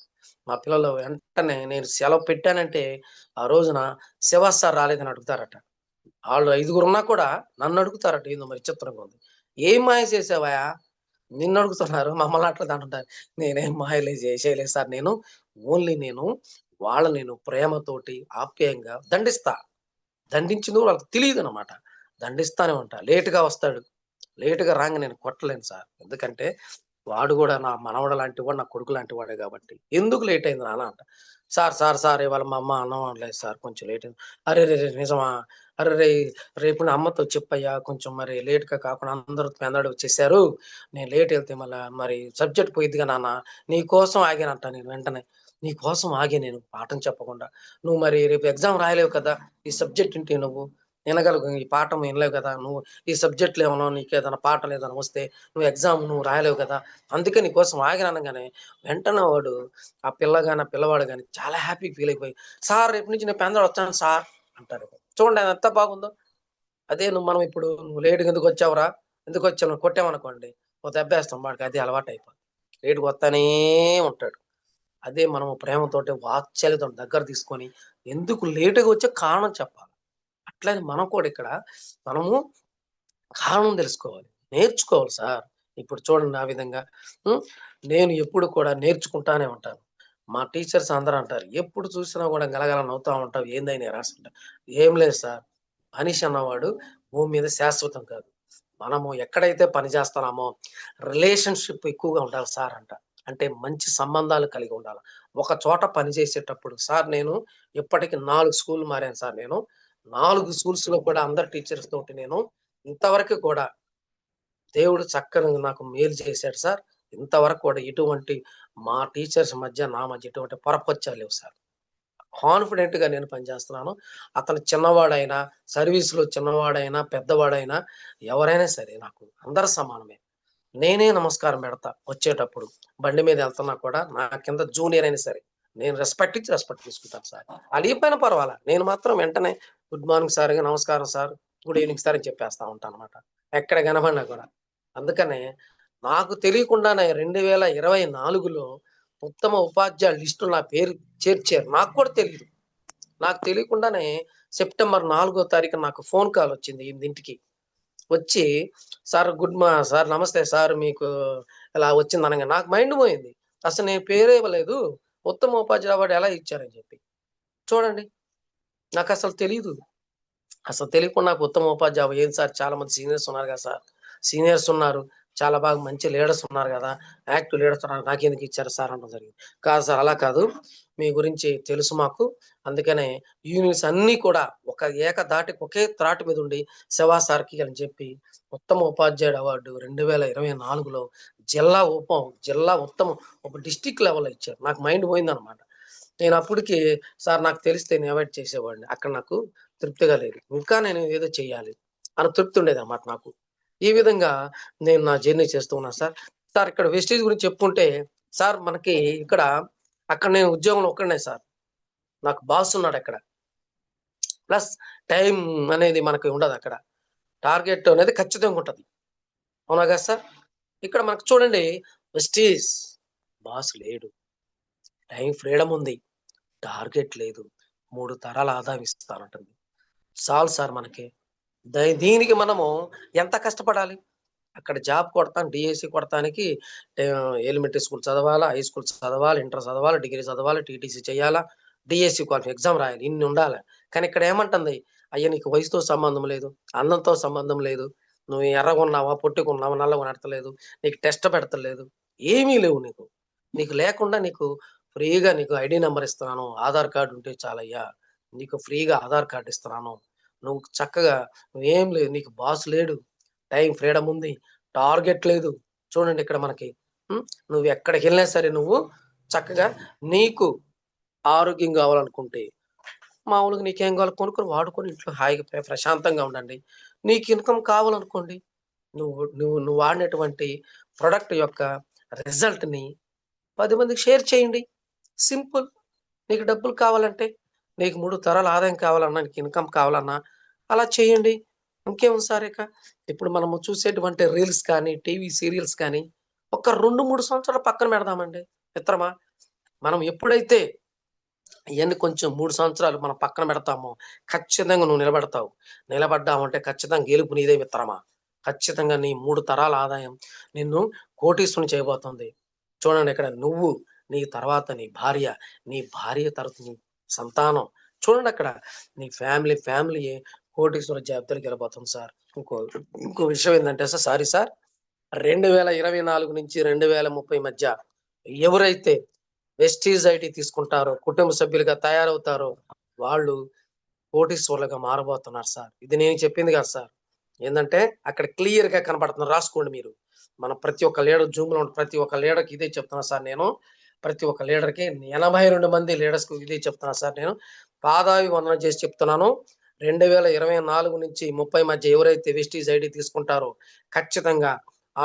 మా పిల్లలు వెంటనే నేను సెలవు పెట్టానంటే ఆ రోజున శివ సార్ రాలేదని అడుగుతారట. వాళ్ళు 5గురు ఉన్నా కూడా నన్ను అడుగుతారట. ఏందో మరి విచిత్రంగా ఉంది. ఏం మాయ చేసావయ్యా? నిన్ను అడుగుతున్నారు, మమ్మల్ని అట్లా అంటుంటారు. నేనేం మాయలే చేసేయలేదు సార్. నేను వాళ్ళని ప్రేమతోటి ఆప్యాయంగా దండిస్తా. దండించింది వాళ్ళకి తెలియదనమాట. దండిస్తానే ఉంటా. లేట్‌గా వస్తాడు. లేట్‌గా రాంగానే నేను కొట్టలేను సార్. ఎందుకంటే వాడు కూడా నా మనవడు లాంటి వాడు, నా కొడుకు లాంటి వాడే కాబట్టి ఎందుకు లేట్ అయింది నాన్న అంట. సార్ ఇవాళ మా అమ్మ అన్నం వండలేదు సార్, కొంచెం లేట్ అయింది. అరే రే రే, నిజమా? అరే రే, రేపు నా అమ్మతో చెప్పయ్యా, కొంచెం మరి లేట్ గా కాకుండా అందరూ పెందడు వచ్చేసారు, నేను లేట్ వెళ్తే మళ్ళీ మరి సబ్జెక్ట్ పోయిద్దిగా నాన్న, నీ కోసం ఆగానంట. నేను వెంటనే నీ కోసం ఆగే, నేను పాఠం చెప్పకుండా. నువ్వు మరి రేపు ఎగ్జామ్ రాయలేవు కదా, ఈ సబ్జెక్ట్ ఇంటే నువ్వు వినగలగు, ఈ పాఠం వినలేవు కదా నువ్వు, ఈ సబ్జెక్టులు ఏమన్నా నీకు ఏదైనా పాఠం ఏదైనా వస్తే నువ్వు ఎగ్జామ్ నువ్వు రాయలేవు కదా, అందుకే నీ కోసం ఆగినగానే వెంటనే వాడు ఆ పిల్లవాడు కానీ చాలా హ్యాపీ ఫీల్ అయిపోయి, సార్ రేపు నుంచి నేను పెందడు వచ్చాను సార్ అంటారు. చూడండి అది ఎంత బాగుందో. అదే మనం ఇప్పుడు నువ్వు లేటుగా ఎందుకు వచ్చావురా, ఎందుకు వచ్చావు నువ్వు కొట్టామనుకోండి, ఓ దెబ్బేస్తాం, వాడికి అది అలవాటు అయిపోతుంది, లేటుగా వస్తానే ఉంటాడు. అదే మనము ప్రేమతోటి వాత్సల్యతో దగ్గర తీసుకొని ఎందుకు లేటుగా వచ్చే కారణం చెప్పాలి. అట్లనే మనం కూడా ఇక్కడ మనము కారణం తెలుసుకోవాలి, నేర్చుకోవాలి సార్. ఇప్పుడు చూడండి ఆ విధంగా ఉం, నేను ఎప్పుడు కూడా నేర్చుకుంటానే ఉంటాను. మా టీచర్స్ అందరూ అంటారు, ఎప్పుడు చూసినా కూడా గలగల నవ్వుతా ఉంటావు, ఏందని రాస్తుంటా. ఏం లేదు సార్, మనిషి అన్నవాడు భూమి మీద శాశ్వతం కాదు. మనము ఎక్కడైతే పని చేస్తున్నామో రిలేషన్షిప్ ఎక్కువగా ఉండాలి సార్ అంట. అంటే మంచి సంబంధాలు కలిగి ఉండాలి. ఒక చోట పని చేసేటప్పుడు సార్, నేను ఇప్పటికి 4 స్కూల్ మారాను సార్. నేను 4 స్కూల్స్ లో కూడా అందరు టీచర్స్ తోటి నేను ఇంతవరకు కూడా దేవుడు చక్కగా నాకు మేలు చేశాడు సార్. ఇంతవరకు కూడా ఎటువంటి మా టీచర్స్ మధ్య నా మధ్య ఎటువంటి పొరపచ్చాలు లేవు సార్. కాన్ఫిడెంట్ గా నేను పనిచేస్తున్నాను. అతను చిన్నవాడైనా, సర్వీస్ లో చిన్నవాడైనా, పెద్దవాడైనా, ఎవరైనా సరే నాకు అందరు సమానమే. నేనే నమస్కారం పెడతా వచ్చేటప్పుడు. బండి మీద వెళ్తున్నా కూడా నా కింద జూనియర్ అయినా సరే నేను రెస్పెక్ట్ ఇచ్చి రెస్పెక్ట్ తీసుకుంటాను సార్. అలిగిపోయినా పర్వాలా, నేను మాత్రం వెంటనే గుడ్ మార్నింగ్ సార్, నమస్కారం సార్, గుడ్ ఈవినింగ్ సార్ అని చెప్పేస్తా ఉంటాను అనమాట, ఎక్కడ కనబడినా కూడా. అందుకనే నాకు తెలియకుండానే 2024లో ఉత్తమ ఉపాధ్యాయుల లిస్టు నా పేరు చేర్చారు. నాకు కూడా తెలియదు. నాకు తెలియకుండానే సెప్టెంబర్ 4వ తారీఖు నాకు ఫోన్ కాల్ వచ్చింది 8కి. వచ్చి సార్ నమస్తే సార్, మీకు ఇలా వచ్చింది అనగా నాకు మైండ్ పోయింది. అసలు నేను పేరే ఇవ్వలేదు, ఉత్తమ ఉపాధ్యాయ అవార్డు ఎలా ఇచ్చారని చెప్పి. చూడండి, నాకు అసలు తెలియదు. అసలు తెలియకుండా నాకు ఉత్తమ ఉపాధ్యాయ ఏం సార్, చాలా మంది సీనియర్స్ ఉన్నారు కదా సార్, సీనియర్స్ ఉన్నారు, చాలా బాగా మంచి లీడర్స్ ఉన్నారు కదా, యాక్టివ్ లీడర్స్ ఉన్నారు, నాకెందుకు ఇచ్చారు సార్ అనడం జరిగింది. కాదు సార్, అలా కాదు, మీ గురించి తెలుసు మాకు, అందుకనే యూనిట్స్ అన్ని కూడా ఒక ఏకధాటి ఒకే త్రాటి మీద ఉండి శివా సార్కి అని చెప్పి ఉత్తమ ఉపాధ్యాయుడు అవార్డు 2024లో జిల్లా ఉత్తమ ఒక డిస్టిక్ లెవెల్లో ఇచ్చారు. నాకు మైండ్ పోయిందనమాట. నేను అప్పటికి సార్ నాకు తెలిస్తే నేను అవాయిడ్ చేసేవాడిని, అక్కడ నాకు తృప్తిగా లేదు, ఇంకా నేను ఏదో చెయ్యాలి అని తృప్తి ఉండేది అన్నమాట నాకు. ఈ విధంగా నేను నా జర్నీ చేస్తూ ఉన్నాను సార్. సార్ ఇక్కడ వెస్టేజ్ గురించి చెప్పుకుంటే సార్, మనకి ఇక్కడ అక్కడ నేను ఉద్యోగంలో ఒక్కడనే సార్, నాకు బాస్ ఉన్నాడు అక్కడ. ప్లస్ టైం అనేది మనకి ఉండదు అక్కడ, టార్గెట్ అనేది ఖచ్చితంగా ఉంటది. అవునా కదా సార్? ఇక్కడ మనకు చూడండి, వెస్టేజ్ బాస్ లేడు, టైం ఫ్రీడమ్ ఉంది, టార్గెట్ లేదు, 3 తరాల ఆదాయం ఇస్తానంటుంది. చాలు సార్ మనకి. దీనికి మనము ఎంత కష్టపడాలి? అక్కడ జాబ్ కొడతాను, డిఎస్సి కొడతానికి ఎలిమెంటరీ స్కూల్ చదవాలా, హై స్కూల్ చదవాలి, ఇంటర్ చదవాలి, డిగ్రీ చదవాలి, టీటీసీ చేయాలా, డిఎస్సి క్వాలిఫై ఎగ్జామ్ రాయాలి, ఇన్ని ఉండాలి. కానీ ఇక్కడ ఏమంటుంది, అయ్యా నీకు వయసుతో సంబంధం లేదు, అందంతో సంబంధం లేదు, నువ్వు ఎర్రగొన్నావా, పొట్టుకున్నావా, నల్లగా నడతలేదు, నీకు టెస్ట్ పెడతలేదు, ఏమీ లేవు నీకు. నీకు లేకుండా నీకు ఫ్రీగా నీకు ఐడి నెంబర్ ఇస్తున్నాను, ఆధార్ కార్డు ఉంటే చాలయ్యా, నీకు ఫ్రీగా ఆధార్ కార్డు ఇస్తున్నాను, నువ్వు చక్కగా, నువ్వేం లేదు, నీకు బాస్ లేడు, టైం ఫ్రీడమ్ ఉంది, టార్గెట్ లేదు. చూడండి ఇక్కడ మనకి నువ్వు ఎక్కడికి వెళ్ళినా సరే నువ్వు చక్కగా, నీకు ఆరోగ్యం కావాలనుకుంటే మామూలుగా నీకేం కావాలి కొనుక్కొని వాడుకొని ఇంట్లో హాయిగా ప్రశాంతంగా ఉండండి. నీకు ఇన్కమ్ కావాలనుకోండి, నువ్వు వాడినటువంటి ప్రొడక్ట్ యొక్క రిజల్ట్ ని 10 మందికి షేర్ చేయండి. సింపుల్. నీకు డబ్బులు కావాలంటే, నీకు 3 తరాల ఆదాయం కావాలన్నా, నీకు ఇన్కమ్ కావాలన్నా అలా చేయండి. ఇంకేముంది సార్ ఇక. ఇప్పుడు మనము చూసేటువంటి రీల్స్ కానీ, టీవీ సీరియల్స్ కానీ ఒక 2, 3 సంవత్సరాలు పక్కన పెడదామండి మిత్రమా. మనం ఎప్పుడైతే ఇయన్నీ కొంచెం 3 సంవత్సరాలు మనం పక్కన పెడతామో ఖచ్చితంగా నువ్వు నిలబడతావు. నిలబడ్డావంటే ఖచ్చితంగా గెలుపు నీదే మిత్రమా. ఖచ్చితంగా నీ 3 తరాల ఆదాయం నిన్ను కోటీశ్వరుని చేయబోతుంది. చూడండి ఇక్కడ నువ్వు, నీ తర్వాత నీ భార్య, నీ భార్య తర్వాత నీ సంతానం. చూడండి అక్కడ నీ ఫ్యామిలీయే కోటీశ్వర జాబితాలోకి వెళ్ళిపోతుంది సార్. ఇంకో విషయం ఏంటంటే సార్, సారీ సార్, 2024 నుంచి 2030 మధ్య ఎవరైతే వెస్టీజ్ ఐటీ తీసుకుంటారో, కుటుంబ సభ్యులుగా తయారవుతారో వాళ్ళు కోటీశ్వరులుగా మారబోతున్నారు సార్. ఇది నేను చెప్పింది కాదు సార్. ఏంటంటే అక్కడ క్లియర్ గా కనబడుతుంది, రాసుకోండి మీరు. మన ప్రతి ఒక్క లీడర్ జూమ్ లో ప్రతి ఒక్క లీడర్కి ఇదే చెప్తున్నా సార్ నేను. ప్రతి ఒక్క లీడర్కి 82 మంది లీడర్స్ కు ఇదే చెప్తున్నా సార్ నేను. పాదాభివందనం చేసి చెప్తున్నాను. 2024 నుంచి 30 మధ్య ఎవరైతే వెస్టీజ్ ఐడి తీసుకుంటారో ఖచ్చితంగా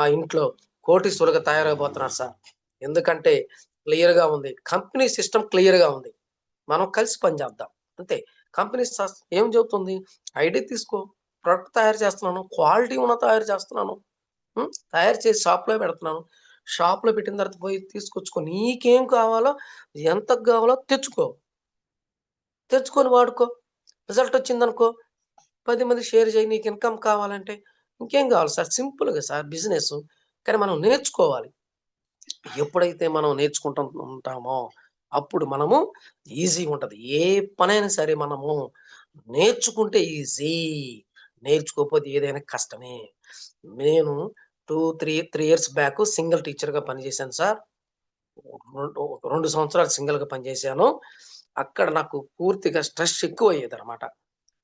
ఆ ఇంట్లో కోటీశ్వరులుగా తయారైపోతున్నారు సార్. ఎందుకంటే క్లియర్ గా ఉంది, కంపెనీ సిస్టమ్ క్లియర్ గా ఉంది. మనం కలిసి పనిచేద్దాం అంతే. కంపెనీ ఏం చెబుతుంది, ఐడి తీసుకో, ప్రొడక్ట్ తయారు చేస్తున్నాను, క్వాలిటీ ఉన్న తయారు చేస్తున్నాను, తయారు చేసి షాప్ లో పెడుతున్నాను. షాప్ లో పెట్టిన తర్వాత పోయి తీసుకొచ్చుకో, నీకేం కావాలో ఎంత కావాలో తెచ్చుకొని వాడుకో. రిజల్ట్ వచ్చిందనుకో 10 మంది షేర్ చేయి. నీకు ఇన్కమ్ కావాలంటే ఇంకేం కావాలి సార్, సింపుల్ గా సార్ బిజినెస్. కానీ మనం నేర్చుకోవాలి. ఎప్పుడైతే మనం ఉంటామో అప్పుడు మనము ఈజీ ఉంటది. ఏ పనైనా సరే మనము నేర్చుకుంటే ఈజీ, నేర్చుకోకపోతే ఏదైనా కష్టమే. నేను 2-3 ఇయర్స్ బ్యాక్ సింగిల్ టీచర్ గా పనిచేశాను సార్. 2 సంవత్సరాలు సింగిల్ గా పనిచేశాను. అక్కడ నాకు పూర్తిగా స్ట్రెస్ ఎక్కువ అయ్యేది అనమాట.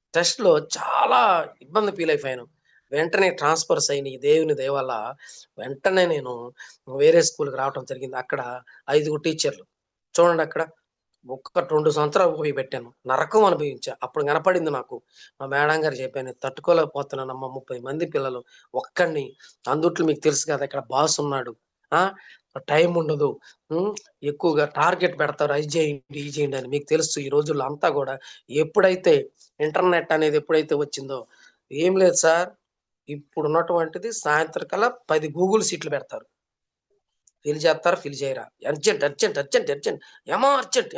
స్ట్రెస్ లో చాలా ఇబ్బంది ఫీల్ అయిపోయాను. వెంటనే ట్రాన్స్ఫర్స్ అయినాయి దేవుని దయ వల్ల. వెంటనే నేను వేరే స్కూల్కి రావడం జరిగింది. అక్కడ 5 టీచర్లు చూడండి. అక్కడ 2 సంవత్సరాలు పోయి పెట్టాను, నరకం అనుభవించా. అప్పుడు కనపడింది నాకు. మా మేడం గారు చెప్పాను, తట్టుకోలేకపోతున్నానమ్మా, 30 మంది పిల్లలు ఒక్కడిని. అందుట్లో మీకు తెలుసు కదా, ఇక్కడ బాస్ ఉన్నాడు, టైం ఉండదు, ఎక్కువగా టార్గెట్ పెడతారు, అది చేయండి ఇది చేయండి అని. మీకు తెలుసు ఈ రోజుల్లో అంతా కూడా. ఎప్పుడైతే ఇంటర్నెట్ అనేది ఎప్పుడైతే వచ్చిందో ఏం లేదు సార్, ఇప్పుడు ఉన్నటువంటిది సాయంత్రం కల్లా 10 గూగుల్ సీట్లు పెడతారు. ఫిల్ చేస్తారు, ఫిల్ చేయరా, urgent urgent urgent urgent,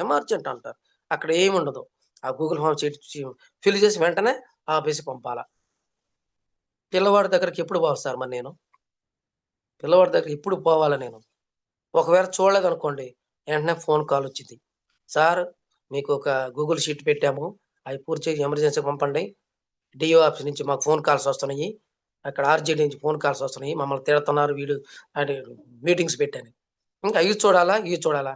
emergent అంటారు. అక్కడ ఏమి ఉండదు. ఆ గూగుల్ ఫామ్ ఫిల్ చేసి వెంటనే ఆపేసి పంపాలా. పిల్లవాడి దగ్గరికి ఎప్పుడు పోవాలి సార్ మరి నేను? పిల్లవాడి దగ్గర ఎప్పుడు పోవాలా నేను? ఒకవేళ చూడలేదు అనుకోండి, వెంటనే ఫోన్ కాల్ వచ్చింది, సార్ మీకు ఒక గూగుల్ షీట్ పెట్టాము, అవి పూర్తి చేసి ఎమర్జెన్సీ పంపండి. డిఓ ఆఫీస్ నుంచి మాకు ఫోన్ కాల్స్ వస్తున్నాయి, అక్కడ ఆర్జేడీ నుంచి ఫోన్ కాల్స్ వస్తున్నాయి, మమ్మల్ని తిడుతున్నారు వీడు అంటే మీటింగ్స్ పెట్టాను. ఇంకా ఇవి చూడాలా,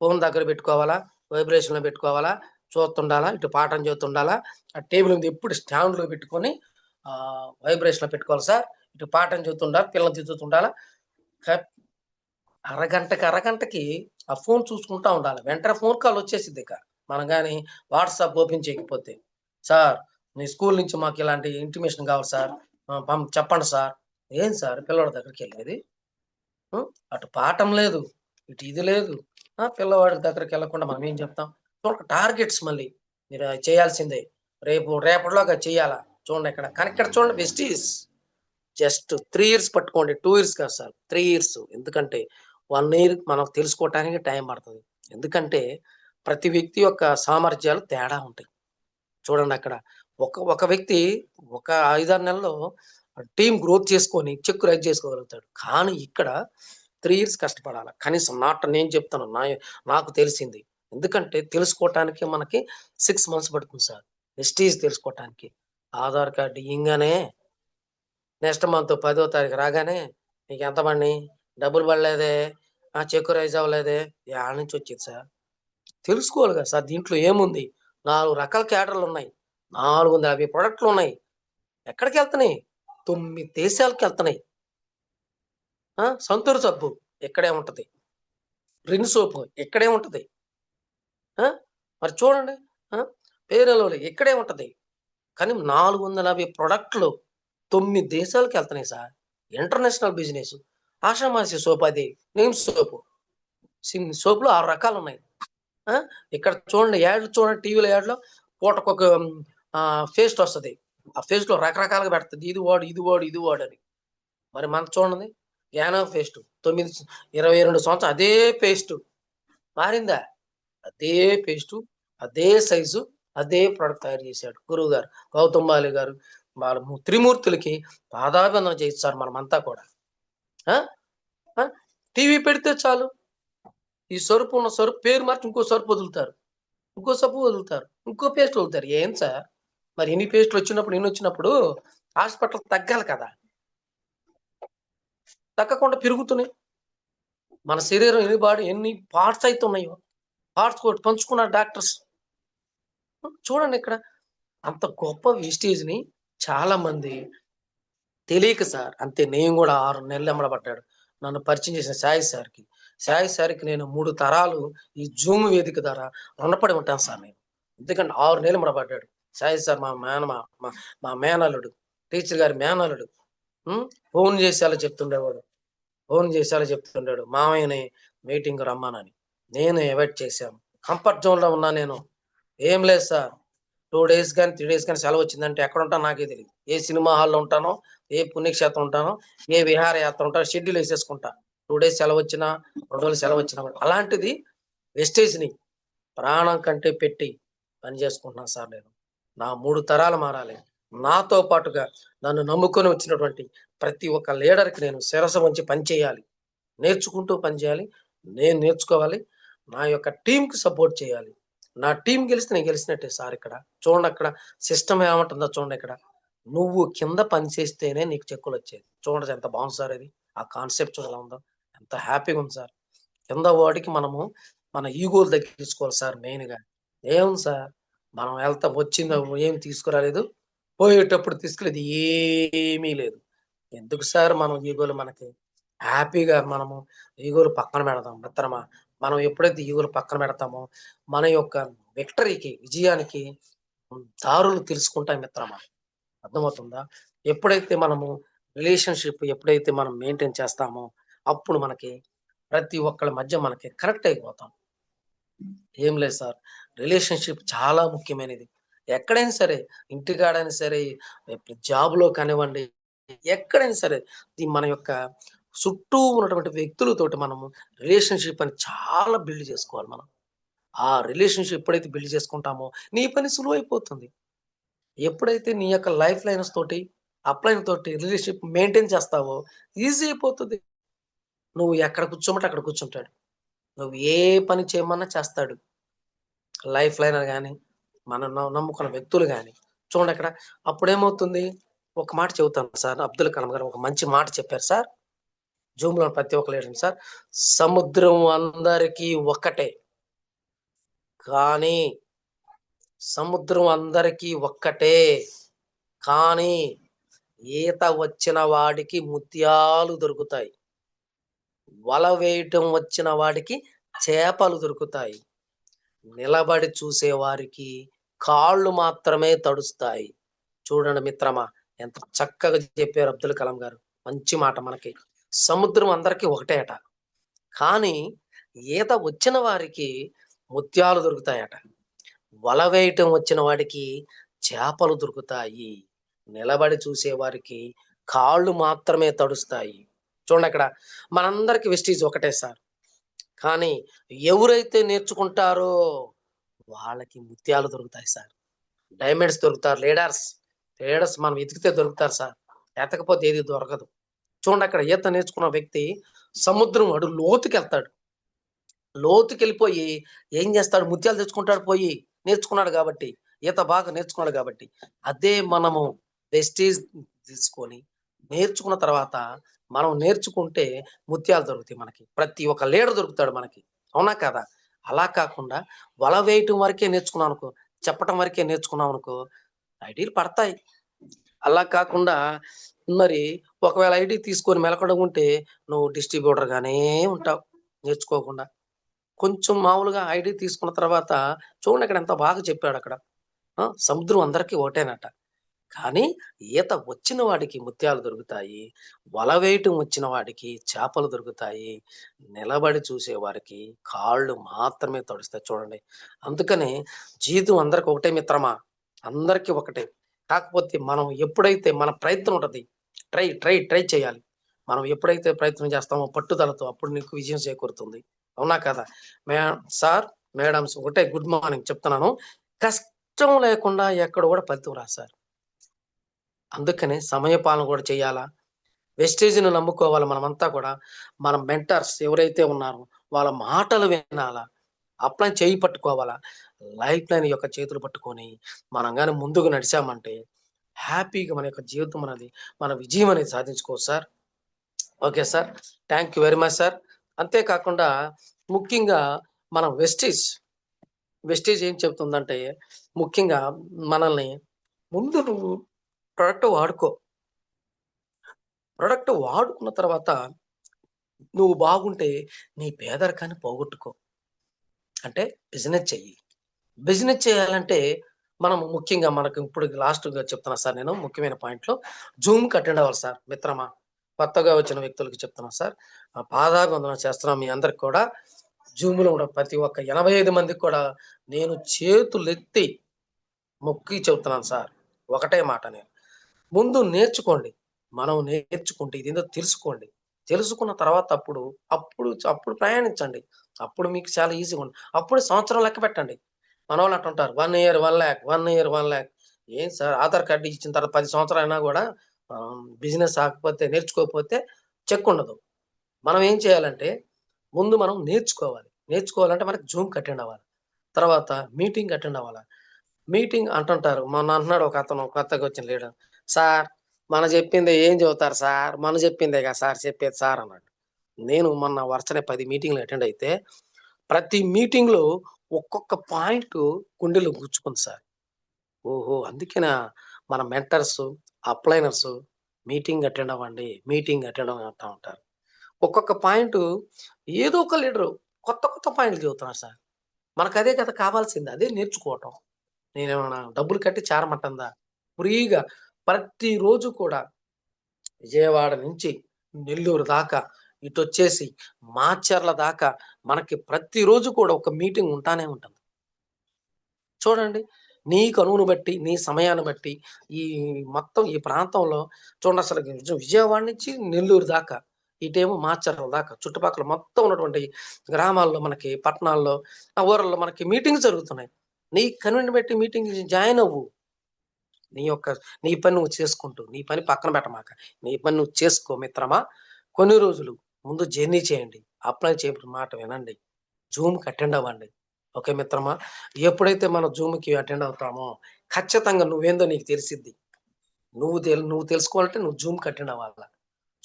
ఫోన్ దగ్గర పెట్టుకోవాలా, వైబ్రేషన్లో పెట్టుకోవాలా, చూస్తుండాలా, ఇటు పాఠం చదువుతుండాలా. ఆ టేబుల్ మీద ఎప్పుడు స్టాండ్లో పెట్టుకొని వైబ్రేషన్లో పెట్టుకోవాలి సార్. ఇటు పాఠం చదువుతుండాలి, పిల్లలు తిరుగుతుండాలా. అరగంటకి ఆ ఫోన్ చూసుకుంటా ఉండాలి. వెంటనే ఫోన్ కాల్ వచ్చేసింది. ఇక మనం కానీ వాట్సాప్ ఓపెన్ చేయకపోతే, సార్ మీ స్కూల్ నుంచి మాకు ఇలాంటి ఇంటిమేషన్ కావాలి సార్, చెప్పండి సార్. ఏం సార్ పిల్లవాడి దగ్గరికి వెళ్ళేది? అటు పాఠం లేదు, ఇటు ఇది లేదు. పిల్లవాడి దగ్గరికి వెళ్ళకుండా మనం ఏం చెప్తాం? చూడండి టార్గెట్స్, మళ్ళీ మీరు చేయాల్సిందే, రేపటిలోగా చేయాలా. చూడండి ఇక్కడ, కానీ ఇక్కడ చూడండి వెస్టీస్ జస్ట్ 3 ఇయర్స్ పట్టుకోండి, 2 ఇయర్స్ కాదు సార్, 3 ఇయర్స్. ఎందుకంటే 1 ఇయర్ మనం తెలుసుకోవటానికి టైం పడుతుంది. ఎందుకంటే ప్రతి వ్యక్తి యొక్క సామర్థ్యాలు తేడా ఉంటాయి. చూడండి అక్కడ ఒక వ్యక్తి ఒక 5-6 నెలల్లో టీం గ్రోత్ చేసుకొని చెక్ రైజ్ చేసుకోగలుగుతాడు. కానీ ఇక్కడ 3 ఇయర్స్ కష్టపడాలి కనీసం. నేను చెప్తాను, నాకు తెలిసింది. ఎందుకంటే తెలుసుకోవటానికి మనకి 6 మంత్స్ పడుతుంది సార్, వెస్టీజ్ తెలుసుకోవటానికి. ఆధార్ కార్డు ఇయ్యంగానే నెక్స్ట్ మంత్ 10వ తారీఖు రాగానే నీకు ఎంత పడి, డబ్బులు పడలేదే, చెక్ రైజ్ అవ్వలేదే, యాడ్ నుంచి వచ్చింది సార్. తెలుసుకోవాలి కదా సార్. దీంట్లో ఏముంది, 4 రకాల క్యాడర్లు ఉన్నాయి, 450 ప్రొడక్ట్లు ఉన్నాయి. ఎక్కడికి వెళ్తున్నాయి? 9 దేశాలకు వెళ్తున్నాయి. సంతూర్ సబ్బు ఇక్కడే ఉంటది, రిన్ సోపు ఇక్కడే ఉంటది, మరి చూడండి పేరెలోలి ఇక్కడే ఉంటది. కానీ 450 ప్రొడక్ట్లు 9 దేశాలకు వెళ్తున్నాయి సార్. International business. ఆషామాసి సోప్, అది నేమ్ సోపు. సోపులో 6 రకాలు ఉన్నాయి. ఇక్కడ చూడండి యాడ్లు, చూడండి టీవీలో యాడ్లో పూటకొక పేస్ట్ వస్తుంది. ఆ పేస్ట్ లో రకరకాలుగా పెడుతుంది, ఇది వాడు అని. మరి మనం చూడండి, యానో పేస్ట్ 22 సంవత్సరం అదే పేస్ట్ మారిందా? అదే పేస్ట్, అదే సైజు, అదే ప్రొడక్ట్ తయారు చేశాడు గురువు గారు గౌతమ్ బాలి గారు. వాళ్ళ త్రిమూర్తులకి పాదాభివందనం చేయొచ్చు సార్ మనమంతా కూడా. టీవీ పెడితే చాలు, ఈ సరుపు ఉన్న సరుపు పేరు మార్చి ఇంకో సరుపు వదులుతారు, ఇంకో సబ్బు వదులుతారు, ఇంకో పేస్ట్ వదులుతారు. ఏం సార్ మరి ఇన్ని పేస్ట్లు వచ్చినప్పుడు హాస్పిటల్ తగ్గాలి కదా. తగ్గకుండా పెరుగుతున్నాయి. మన శరీరం ఎన్ని పార్ట్స్ అయితే ఉన్నాయో పార్ట్స్ కూడా పంచుకున్నారు డాక్టర్స్. చూడండి ఇక్కడ అంత గొప్ప వేస్టేజ్ని చాలా మంది తెలియక సార్. అంతే, నేను కూడా 6 నెలలు ఎమ్మడబడ్డాడు నన్ను పరిచయం చేసిన సాయి సార్కి నేను 3 తరాలు ఈ జూమ్ వేదిక ద్వారా రుణపడి ఉంటాను సార్ నేను. ఎందుకంటే 6 నెలలు ఎమ్మడబడ్డాడు సాయి సార్. మా మేనల్లుడు, టీచర్ గారి మేనల్లుడు. ఫోన్ చేసేలా చెప్తుండేవాడు మామయ్యని మీటింగ్ రమ్మానని. నేను అవాయిడ్ చేశాను. కంఫర్ట్ జోన్లో ఉన్నా నేను. ఏం లేదు సార్, 2 days కానీ 3 days కానీ సెలవు వచ్చిందంటే ఎక్కడ ఉంటానో నాకే తెలియదు. ఏ సినిమా హాల్లో ఉంటానో, ఏ పుణ్యక్షేత్రం ఉంటానో, ఏ విహారయాత్ర ఉంటానో షెడ్యూల్ వేసేసుకుంటా. 2 days సెలవు వచ్చినా, 2 రోజులు సెలవు వచ్చినా. అలాంటిది వెస్టేజ్ని ప్రాణం కంటే పెట్టి పని చేసుకుంటున్నాను సార్ నేను. నా 3 తరాలు మారాలి. నాతో పాటుగా నన్ను నమ్ముకొని వచ్చినటువంటి ప్రతి ఒక్క లీడర్కి నేను శిరస వంచి పనిచేయాలి, నేర్చుకుంటూ పనిచేయాలి, నేను నేర్చుకోవాలి, నా యొక్క టీంకి సపోర్ట్ చేయాలి. నా టీం గెలిస్తే నేను గెలిచినట్టే సార్. ఇక్కడ చూడండి, అక్కడ సిస్టమ్ ఏమంటుందో చూడండి. ఇక్కడ నువ్వు కింద పని చేస్తేనే నీకు చెక్కులు వచ్చేది. చూడండి ఎంత బాగుంది సార్ ఇది. ఆ కాన్సెప్ట్ ఎలా ఉందో, ఎంత హ్యాపీగా ఉంది సార్. కింద వాడికి మనము మన ఈగోలు తగ్గించుకోవాలి సార్. మెయిన్గా ఏముంది సార్, మనం వెళ్తాం, వచ్చిందో ఏం తీసుకురాలేదు, పోయేటప్పుడు తీసుకులేదు, ఏమీ లేదు. ఎందుకు సార్ మనం ఈగోలు? మనకి హ్యాపీగా మనము ఈగోలు పక్కన పెడదాం మిత్రమా. మనం ఎప్పుడైతే ఈగోలు పక్కన పెడతామో మన యొక్క విక్టరీకి, విజయానికి దారులు తెలుసుకుంటాం మిత్రమా. అర్థమవుతుందా? ఎప్పుడైతే మనము రిలేషన్షిప్ ఎప్పుడైతే మనం మెయింటైన్ చేస్తామో అప్పుడు మనకి ప్రతి ఒక్కళ్ళ మధ్య మనకి కనెక్ట్ అయిపోతాం. ఏం లేదు సార్, రిలేషన్షిప్ చాలా ముఖ్యమైనది. ఎక్కడైనా సరే, ఇంటికాడైనా సరే, జాబ్లో కానివ్వండి, ఎక్కడైనా సరే మన యొక్క చుట్టూ ఉన్నటువంటి వ్యక్తులతోటి మనము రిలేషన్షిప్ అని చాలా బిల్డ్ చేసుకోవాలి. మనం ఆ రిలేషన్షిప్ ఎప్పుడైతే బిల్డ్ చేసుకుంటామో నీ పని సులువు అయిపోతుంది. ఎప్పుడైతే నీ యొక్క లైఫ్ లైన్స్ తోటి, అప్లైన్ తోటి రిలేషన్షిప్ మెయింటైన్ చేస్తావో ఈజీ అయిపోతుంది. నువ్వు ఎక్కడ కూర్చోమంటే అక్కడ కూర్చుంటాడు, నువ్వు ఏ పని చేయమన్నా చేస్తాడు. లైఫ్ లైనర్ కానీ, మనం నమ్ముకున్న వ్యక్తులు కానీ. చూడండి అక్కడ అప్పుడేమవుతుంది, ఒక మాట చెబుతాను సార్. అబ్దుల్ కలాం గారు ఒక మంచి మాట చెప్పారు సార్. జూమ్ లో ప్రతి ఒక్క లీడర్ సార్, సముద్రం అందరికీ ఒక్కటే కానీ ఈత వచ్చిన వాడికి ముత్యాలు దొరుకుతాయి, వల వేయటం వచ్చిన వాడికి చేపలు దొరుకుతాయి, నిలబడి చూసే వారికి కాళ్ళు మాత్రమే తడుస్తాయి. చూడండి మిత్రమా, ఎంత చక్కగా చెప్పారు అబ్దుల్ కలాం గారు. మంచి మాట. మనకి సముద్రం అందరికీ ఒకటే అట, కానీ ఈత వచ్చిన వారికి ముత్యాలు దొరుకుతాయట, వల వేయటం వచ్చిన వాడికి చేపలు దొరుకుతాయి, నిలబడి చూసే వారికి కాళ్ళు మాత్రమే తడుస్తాయి. చూడండి అక్కడ మనందరికి వెస్టీజ్ ఒకటే సార్, కానీ ఎవరైతే నేర్చుకుంటారో వాళ్ళకి ముత్యాలు దొరుకుతాయి సార్, డైమండ్స్ దొరుకుతారు. లీడర్స్ మనం ఎతికితే దొరుకుతారు సార్, ఎతకపోతే ఏది దొరకదు. చూడండి అక్కడ ఈత నేర్చుకున్న వ్యక్తి సముద్రం అడు లోతుకెళ్తాడు, లోతుకెళ్ళిపోయి ఏం చేస్తాడు, ముత్యాలు తెచ్చుకుంటాడు. పోయి నేర్చుకున్నాడు కాబట్టి, ఈత బాగా నేర్చుకున్నాడు కాబట్టి. అదే మనము వెస్టీజ్ తీసుకొని నేర్చుకున్న తర్వాత మనం నేర్చుకుంటే ముత్యాలు దొరుకుతాయి మనకి. ప్రతి ఒక్క లీడర్ దొరుకుతాడు మనకి, అవునా కదా? అలా కాకుండా వల వేయటం వరకే నేర్చుకున్నాం అనుకో, చెప్పటం వరకే నేర్చుకున్నాం అనుకో, ఐడీలు పడతాయి. అలా కాకుండా మరి ఒకవేళ ఐడి తీసుకొని మెలకడం ఉంటే నువ్వు డిస్ట్రిబ్యూటర్ గానే ఉంటావు నేర్చుకోకుండా. కొంచెం మామూలుగా ఐడి తీసుకున్న తర్వాత చూడండి అక్కడ ఎంత బాగా చెప్పాడు. అక్కడ సముద్రం అందరికీ ఒకటేనట, కానీ ఈత వచ్చిన వాడికి ముత్యాలు దొరుకుతాయి, వల వేయటం వచ్చిన వాడికి చేపలు దొరుకుతాయి, నిలబడి చూసే వారికి కాళ్ళు మాత్రమే తడుస్తాయి. చూడండి, అందుకనే జీవితం అందరికి ఒకటే మిత్రమా, అందరికీ ఒకటే. కాకపోతే మనం ఎప్పుడైతే మన ప్రయత్నం ఉంటుంది, ట్రై చేయాలి. మనం ఎప్పుడైతే ప్రయత్నం చేస్తామో పట్టుదలతో, అప్పుడు నీకు విజయం చేకూరుతుంది. అవునా కదా? సార్, మేడమ్స్ ఒకటే గుడ్ మార్నింగ్ చెప్తున్నాను, కష్టం లేకుండా ఎక్కడ కూడా ఫలితం రా సార్. అందుకనే సమయపాలన కూడా చేయాలా, వెస్టేజ్ను నమ్ముకోవాలి. మనమంతా కూడా మన మెంటర్స్ ఎవరైతే ఉన్నారో వాళ్ళ మాటలు వినాలా, అప్లై చేయి పట్టుకోవాలా, లైఫ్ లైన్ యొక్క చేతులు పట్టుకొని మనం కానీ ముందుకు నడిచామంటే హ్యాపీగా మన యొక్క జీవితం అనేది, మన విజయం అనేది సాధించుకోవచ్చు sir. Okay sir, thank you very much sir. అంతేకాకుండా ముఖ్యంగా మనం వెస్టేజ్ ఏం చెప్తుందంటే, ముఖ్యంగా మనల్ని ముందు నువ్వు ప్రొడక్ట్ వాడుకో. ప్రొడక్ట్ వాడుకున్న తర్వాత నువ్వు బాగుంటే నీ పేదరికాన్ని పోగొట్టుకో. అంటే బిజినెస్ చెయ్యి. బిజినెస్ చేయాలంటే మనం ముఖ్యంగా మనకు ఇప్పుడు లాస్ట్‌గా చెప్తున్నా సార్ నేను ముఖ్యమైన పాయింట్‌లో జూమ్‌కి అటెండ్ అవ్వాలి సార్ మిత్రమా. కొత్తగా వచ్చిన వ్యక్తులకి చెప్తున్నాను సార్. పాదాభివందనం చేస్తున్నాం మీ అందరికి కూడా. జూమ్‌లో ఉన్న ప్రతి ఒక్క 85 మందికి కూడా నేను చేతులెత్తి మొక్కి చెప్తున్నాను సార్. ఒకటే మాట నేను. ముందు నేర్చుకోండి. మనం నేర్చుకుంటే ఇదేందో తెలుసుకోండి. తెలుసుకున్న తర్వాత అప్పుడు ప్రయాణించండి. అప్పుడు మీకు చాలా ఈజీగా ఉంటుంది. అప్పుడు సంవత్సరం లెక్క పెట్టండి. మనోళ్ళు అంటుంటారు 1 ఇయర్ 1,00,000 1 ఇయర్ 1,00,000 ఏం సార్ ఆధార్ కార్డ్ ఇచ్చిన తర్వాత 10 సంవత్సరాలైనా గూడా బిజినెస్ ఆగకపోతే నేర్చుకోకపోతే చెక్ ఉండదు. మనం ఏం చేయాలంటే ముందు మనం నేర్చుకోవాలి. నేర్చుకోవాలంటే మనకి జూమ్‌కి అటెండ్ అవ్వాలి. తర్వాత మీటింగ్‌కి అటెండ్ అవ్వాల. మీటింగ్ అంటుంటారు. మొన్న అంటున్నాడు ఒకతను కొత్తగా వచ్చిన లీడర్. సార్ మన చెప్పిందే ఏం చెబుతారు సార్? మన చెప్పిందేగా సార్ చెప్పేది సార్ అన్నాడు. నేను మొన్న వరుసనే 10 మీటింగ్‌లు అటెండ్ అయితే ప్రతి మీటింగ్‌లో ఒక్కొక్క పాయింట్ గుండెలో గుచ్చుకుంది సార్. ఓహో! అందుకేనా మన మెంటర్సు, అప్లైనర్సు మీటింగ్ అటెండ్ అవ్వండి. మీటింగ్ అటెండ్ అవ్వండి అంటా ఉంటారు. ఒక్కొక్క పాయింటు ఏదో ఒక లీడరు కొత్త పాయింట్లు చెబుతున్నారు సార్. మనకదే కదా కావాల్సింది. అదే నేర్చుకోవటం. నేనేమన్నా డబ్బులు కట్టి చేరమంటుందా? ఫ్రీగా ప్రతిరోజు కూడా విజయవాడ నుంచి నెల్లూరు దాకా, ఇటొచ్చేసి మాచర్ల దాకా మనకి ప్రతిరోజు కూడా ఒక మీటింగ్ ఉంటానే ఉంటుంది. చూడండి. నీ కనువును బట్టి, నీ సమయాన్ని బట్టి ఈ మొత్తం ఈ ప్రాంతంలో చూడండి అసలు విజయవాడ నుంచి నెల్లూరు దాకా, ఇటేమో మాచర్ల దాకా చుట్టుపక్కల మొత్తం ఉన్నటువంటి గ్రామాల్లో మనకి పట్టణాల్లో, ఊరల్లో మనకి మీటింగ్స్ జరుగుతున్నాయి. నీ కనువిని బట్టి మీటింగ్ జాయిన్ అవ్వు. నీ పని నువ్వు చేసుకుంటూ, నీ పని పక్కన పెట్టమాక. నీ పని నువ్వు చేసుకో మిత్రమా. కొన్ని రోజులు ముందు జర్నీ చేయండి. అప్లై చేయబడిన మాట వినండి. జూమ్‌కి అటెండ్ అవ్వండి. ఓకే మిత్రమా. ఎప్పుడైతే మనం జూమ్‌కి అటెండ్ అవుతామో, ఖచ్చితంగా నువ్వేందో నీకు తెలిసిద్ది. నువ్వు తెలుసుకోవాలంటే నువ్వు జూమ్‌కి అటెండ్ అవ్వాల.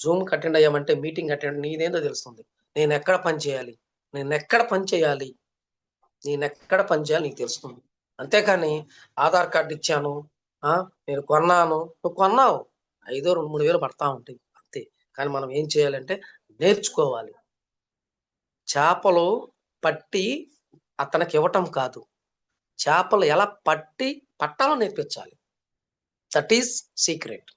జూమ్‌కి అటెండ్ అయ్యామంటే మీటింగ్ అటెండ్ నీదేందో తెలుస్తుంది. నేనెక్కడ పని చేయాలి? నేనెక్కడ పని చేయాలి? నేనెక్కడ పని చేయాలి నీకు తెలుస్తుంది. అంతేకాని ఆధార్ కార్డ్ ఇచ్చాను. ఆ! నేను కొన్నాను. నువ్వు కొన్నావు. 5, 2, 3 వేలు పడతా ఉంటాయి. అంతే. కానీ మనం ఏం చేయాలంటే నేర్చుకోవాలి. చేపలు పట్టి అతనికివ్వటం కాదు. చేపలు ఎలా పట్టాలో నేర్పించాలి. That is secret.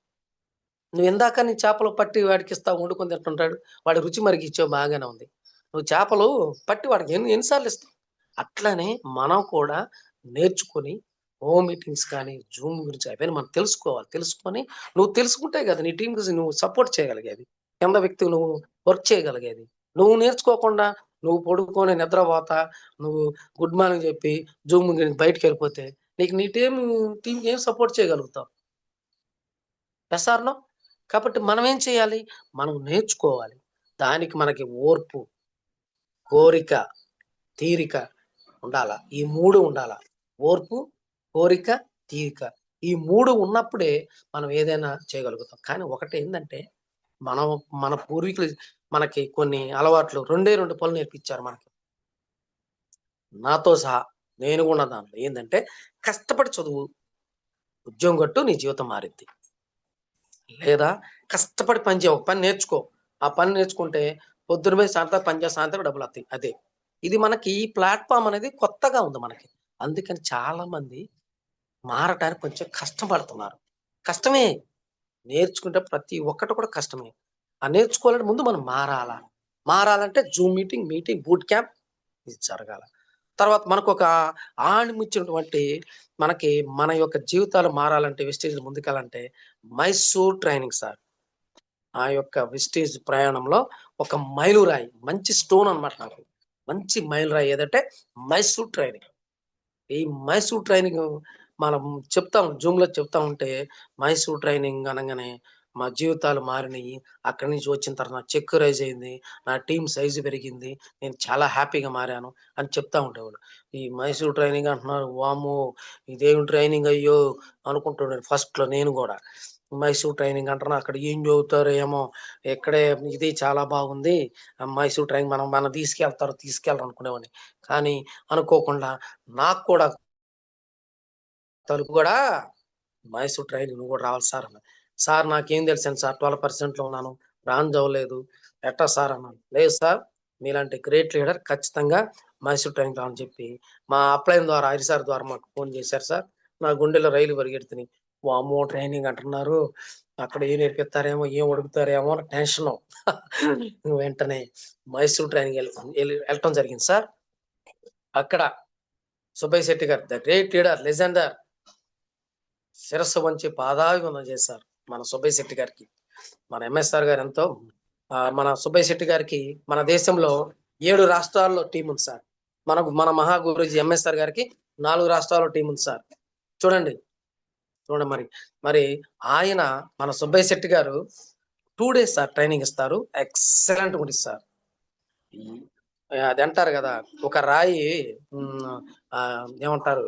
నువ్విందాక నీ చేపలు పట్టి వాడికిస్తావు వండుకొని తింటుంటాడు. వాడి రుచి మరిగిచ్చావు బాగానే ఉంది. నువ్వు చేపలు పట్టి వాడికి ఎన్ని సార్లు ఇస్తావు? అట్లనే మనం కూడా నేర్చుకొని హోమ్ మీటింగ్స్ కానీ, జూమ్ గురించి అవన్నీ మనం తెలుసుకోవాలి. తెలుసుకొని నువ్వు తెలుసుకుంటే కదా నీ టీమ్‌కి నువ్వు సపోర్ట్ చేయగలిగేది. కింద వ్యక్తికి నువ్వు వర్క్ చేయగలిగేది. నువ్వు నేర్చుకోకుండా నువ్వు పడుకొని నిద్రపోతా, నువ్వు గుడ్ మార్నింగ్ చెప్పి జూమ్ బయటికెళ్ళిపోతే నీకు నీ టీమ్‌కి ఏం సపోర్ట్ చేయగలుగుతావు? Yes or no? కాబట్టి మనం ఏం చేయాలి? మనం నేర్చుకోవాలి. దానికి మనకి ఓర్పు, కోరిక, తీరిక ఉండాల. ఈ 3 ఉండాల. ఓర్పు, కోరిక, తీరిక. ఈ 3 ఉన్నప్పుడే మనం ఏదైనా చేయగలుగుతాం. కానీ ఒకటేందంటే, మనం మన పూర్వీకులు మనకి కొన్ని అలవాట్లు 2 పనులు నేర్పించారు మనకి. నాతో సహా. నేను గూడా దాంట్లో ఏందంటే, కష్టపడి చదువు, ఉద్యోగం కొట్టు నీ జీవితం మారిద్ది. లేదా కష్టపడి పని చేయి. ఒక పని నేర్చుకో. ఆ పని నేర్చుకుంటే పొద్దున పోయి సాయంత్రం పని చేసి సాయంత్రం డబ్బులొత్తాయి. అదే. ఇది మనకి ఈ ప్లాట్‌ఫార్మ్ అనేది కొత్తగా ఉంది మనకి. అందుకని చాలా మంది మారటానికి కొంచెం కష్టపడుతున్నారు. కష్టమే. నేర్చుకుంటే ప్రతి ఒక్కటి కూడా కష్టమే. ఆ నేర్చుకోవాలంటే ముందు మనం మారాల. మారాలంటే జూమ్ మీటింగ్, బూట్ క్యాంప్ ఇది జరగాల. తర్వాత మనకొక ఆణిముచ్చినటువంటి మనకి మన యొక్క జీవితాలు మారాలంటే, వెస్టేజ్‌లో ముందుకెళ్ళాలంటే మైసూర్ ట్రైనింగ్ సార్. ఆ యొక్క విస్టేజ్ ప్రయాణంలో ఒక మైలురాయి. మంచి స్టోన్ అన్నమాట నాకు. మంచి మైలురాయి ఏదంటే మైసూర్ ట్రైనింగ్. ఈ మైసూర్ ట్రైనింగ్ మనం జూమ్‌లో చెప్తా ఉంటే మైసూర్ ట్రైనింగ్ అనంగానే మా జీవితాలు మారినియి. అక్కడి నుంచి వచ్చిన తర్వాత నా చెక్ రైజ్ అయింది. నా టీమ్ సైజ్ పెరిగింది. నేను చాలా హ్యాపీగా మారాను అని చెప్తా ఉండేవాడు. ఈ మైసూర్ ట్రైనింగ్ అంటున్నారు. వామ్మో! ఇదేం ట్రైనింగ్ అయ్యో! అనుకుంటున్నాను ఫస్ట్‌లో నేను గూడా. మైసూర్ ట్రైనింగ్ అంటున్నా, అక్కడ ఏం చదువుతారో ఏమో, ఇక్కడే ఇది చాలా బాగుంది, మైసూర్ ట్రైనింగ్ మన తీసుకెళ్లరు అనుకునేవాడిని. కానీ అనుకోకుండా నాకు కూడా తలుపు కూడా మైసూర్ ట్రైనింగ్ నువ్వు కూడా రావాలి సార్ అన్నాడు. సార్ నాకేం తెలుసండి సార్, 12% ఉన్నాను, రాను చదవలేదు, ఎట్టా సార్ అన్నాను. లేదు సార్, మీలాంటి గ్రేట్ లీడర్ ఖచ్చితంగా మైసూర్ ట్రైనింగ్ రావని చెప్పి మా అప్లైన్ ద్వారా హరి సార్ ద్వారా మాకు ఫోన్ చేశారు సార్. నా గుండెలో రైలు పరిగెడుతున్నాయి. వామ్మో ట్రైనింగ్ అంటున్నారు, అక్కడ ఏం నేర్పిస్తారేమో, ఏం అడుగుతారేమో అని టెన్షన్. వెంటనే మైసూర్ ట్రైనింగ్ వెళ్ళటం జరిగింది సార్. అక్కడ సుబ్బయ్య శెట్టి గారు, ద గ్రేట్ లీడర్, లెజెండర్, శిరస్సు వంచి పాదాభివందనం చేశారు మన సుబ్బయ్య శెట్టి గారికి. మన ఎంఎస్ఆర్ గారు ఎంతో మన సుబ్బయ్య శెట్టి గారికి మన దేశంలో 7 రాష్ట్రాల్లో టీం ఉంది సార్. మన మహా గురూజీ ఎంఎస్ఆర్ గారికి 4 రాష్ట్రాల్లో టీం ఉంది సార్. చూడండి మరి ఆయన మన సుబ్బయ్య శెట్టి గారు 2 days సార్ ట్రైనింగ్ ఇస్తారు. ఎక్సలెంట్ ఉంటుంది సార్. అది అంటారు కదా, ఒక రాయి ఏమంటారు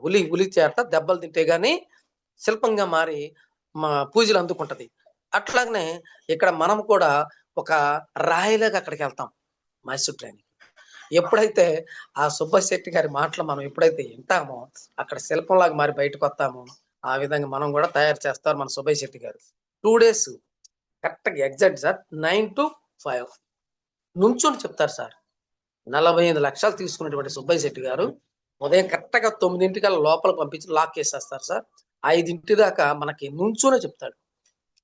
ఉలి చేత దెబ్బలు తింటే గాని శిల్పంగా మారి మా పూజలు అందుకుంటది. అట్లాగనే ఇక్కడ మనం కూడా ఒక రాయిలాగా అక్కడికి వెళ్తాం మైసూర్ ట్రైనింగ్. ఎప్పుడైతే ఆ సుబ్బయ్య శెట్టి గారి మాటలు మనం ఎప్పుడైతే వింటామో అక్కడ శిల్పంలాగా మారి బయటకు వస్తామో, ఆ విధంగా మనం కూడా తయారు చేస్తారు మన సుబ్బయ్య శెట్టి గారు. 2 days కరెక్ట్గా ఎగ్జాక్ట్ సార్ 9 to 5 నుంచొని చెప్తారు సార్. 45 లక్షలు తీసుకున్నటువంటి సుబ్బయ్య శెట్టి గారు ఉదయం కరెక్ట్గా 9 లోపల పంపించి లాక్ చేసేస్తారు సార్. 5 దాకా మనకి నుంచోనే చెప్తాడు.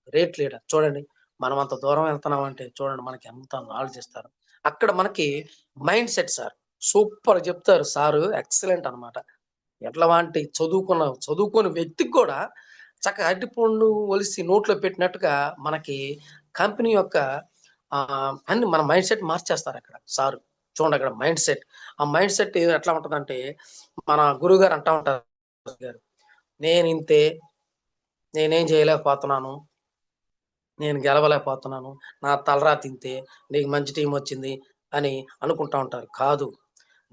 Great leader. చూడండి, మనం అంత దూరం వెళ్తున్నాం అంటే చూడండి మనకి ఎంత నాలెడ్జ్ ఇస్తారు. అక్కడ మనకి మైండ్ సెట్ సార్ సూపర్ చెప్తారు సారు, ఎక్సలెంట్ అనమాట. ఎట్లాంటి చదువుకున్న వ్యక్తికి కూడా చక్కగా అరటిపండు ఒలిసి నోట్లో పెట్టినట్టుగా మనకి కంపెనీ యొక్క అన్ని మన మైండ్ సెట్ మార్చేస్తారు అక్కడ సారు. చూడండి అక్కడ మైండ్ సెట్, ఆ మైండ్ సెట్ ఎట్లా ఉంటుందంటే మన గురువు గారు అంటా ఉంటారు, నేను ఇంతే, నేనేం చేయలేకపోతున్నాను, నేను గెలవలేకపోతున్నాను, నా తలరా తింతే, నీకు మంచి టీం వచ్చింది అని అనుకుంటా ఉంటారు. కాదు,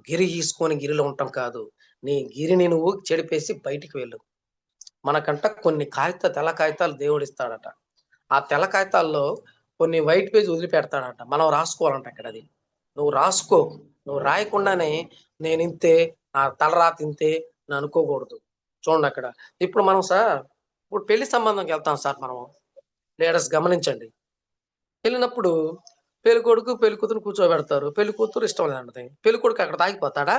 గిరి గీసుకొని గిరిలో ఉంటాం కాదు, నీ గిరిని నువ్వు చెడిపేసి బయటికి వెళ్ళు. మనకంట కొన్ని తెల్ల కాగితాలు దేవుడు ఇస్తాడట. ఆ తెల్ల కాగితాల్లో కొన్ని వైట్ పేజ్ వదిలిపెడతాడట, మనం రాసుకోవాలంట. అక్కడ అది నువ్వు రాసుకో, నువ్వు రాయకుండానే నేను ఇంతే, నా తలరా తింతే అని అనుకోకూడదు. చూడండి అక్కడ ఇప్పుడు మనం సార్ ఇప్పుడు పెళ్లి సంబంధంకి వెళ్తాం సార్. మనం లీడర్స్ గమనించండి, వెళ్ళినప్పుడు పెళ్లి కొడుకు పెళ్లి కూతురు కూర్చోబెడతారు. పెళ్లి కూతురు ఇష్టం లేదంటది. పెళ్లి కొడుకు అక్కడ తాగిపోతాడా?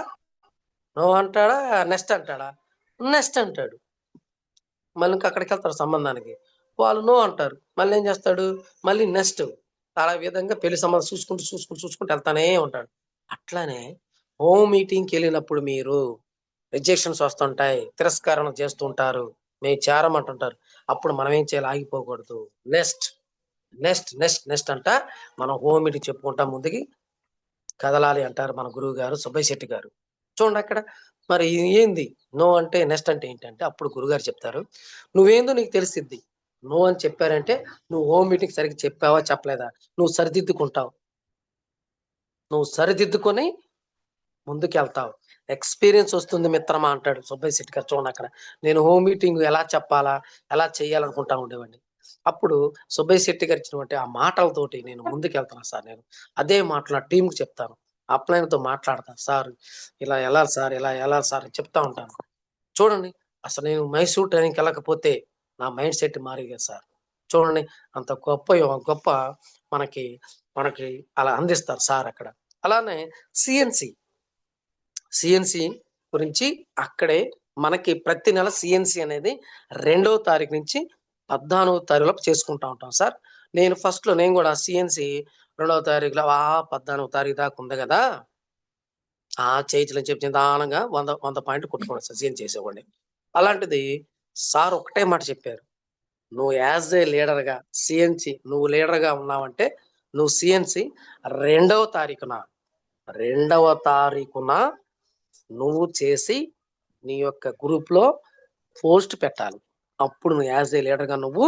నో అంటాడా? నెక్స్ట్ అంటాడా? నెక్స్ట్ అంటాడు. మళ్ళీ ఇంకా అక్కడికి వెళ్తారు సంబంధానికి, వాళ్ళు నో అంటారు. మళ్ళీ ఏం చేస్తాడు? మళ్ళీ నెక్స్ట్. అలా విధంగా పెళ్లి సంబంధం చూసుకుంటూ వెళ్తానే ఉంటాడు. అట్లానే హోమ్ మీటింగ్కి వెళ్ళినప్పుడు మీరు రిజెక్షన్స్ వస్తుంటాయి, తిరస్కరణ చేస్తుంటారు, మేము చేరమంటుంటారు. అప్పుడు మనం ఏం చేయాలి? ఆగిపోకూడదు. నెక్స్ట్ నెక్స్ట్ నెక్స్ట్ నెక్స్ట్ అంట మనం హోమ్ మీటింగ్ చెప్పుకుంటా ముందుకి కదలాలి అంటారు మన గురువు గారు సుబ్బయ్య శెట్టి గారు. చూడండి అక్కడ మరి ఏంది నో అంటే నెక్స్ట్ అంటే ఏంటంటే అప్పుడు గురుగారు చెప్తారు, నువ్వేందో నీకు తెలిసిద్ది. నో అని చెప్పారంటే నువ్వు హోమ్ మీటింగ్ సరిగ్గా చెప్పావా చెప్పలేదా, నువ్వు సరిదిద్దుకుంటావు, నువ్వు సరిదిద్దుకొని ముందుకెళ్తావు, ఎక్స్పీరియన్స్ వస్తుంది మిత్రమా అంటాడు సుబ్బయ్య శెట్టి గారు. చూడండి అక్కడ నేను హోమ్ మీటింగ్ ఎలా చెప్పాలా, ఎలా చేయాలనుకుంటా ఉండేవాడిని. అప్పుడు సుబ్బయ్య శెట్టి గారు ఇచ్చినటువంటి ఆ మాటలతోటి నేను ముందుకెళ్తాను సార్. నేను అదే మాటలు నా టీంకి చెప్తాను, అప్లైన్తో మాట్లాడతాను సార్, ఇలా వెళ్ళాలి సార్, ఇలా వెళ్ళాలి సార్ అని చెప్తా ఉంటాను. చూడండి అసలు నేను మైసూర్ ట్రైనింగ్కి వెళ్ళకపోతే నా మైండ్ సెట్ మారేది సార్. చూడండి అంత గొప్ప మనకి మనకి అలా అందిస్తారు సార్ అక్కడ. అలానే సిఎన్సి గురించి అక్కడే మనకి ప్రతి నెల సిఎన్సి అనేది 2వ తారీఖు నుంచి 14వ తారీఖులోపు చేసుకుంటా ఉంటాం సార్. నేను ఫస్ట్ లో నేను కూడా సిఎన్సి 2వ తారీఖులో 14వ తారీఖు దాకా ఉంది కదా, చేయించలని చెప్పి నిదానంగా 100 పాయింట్లు కొట్టుకోండి సార్ సిఎన్సి చేసేవాడిని. అలాంటిది సార్ ఒకటే మాట చెప్పారు, నువ్వు యాజ్ ఏ లీడర్గా సిఎన్సి నువ్వు లీడర్గా ఉన్నావంటే నువ్వు సిఎన్సి 2వ తారీఖున నువ్వు చేసి నీ యొక్క గ్రూప్ లో పోస్ట్ పెట్టాలి. అప్పుడు నువ్వు యాజ్ ఏ లీడర్గా నువ్వు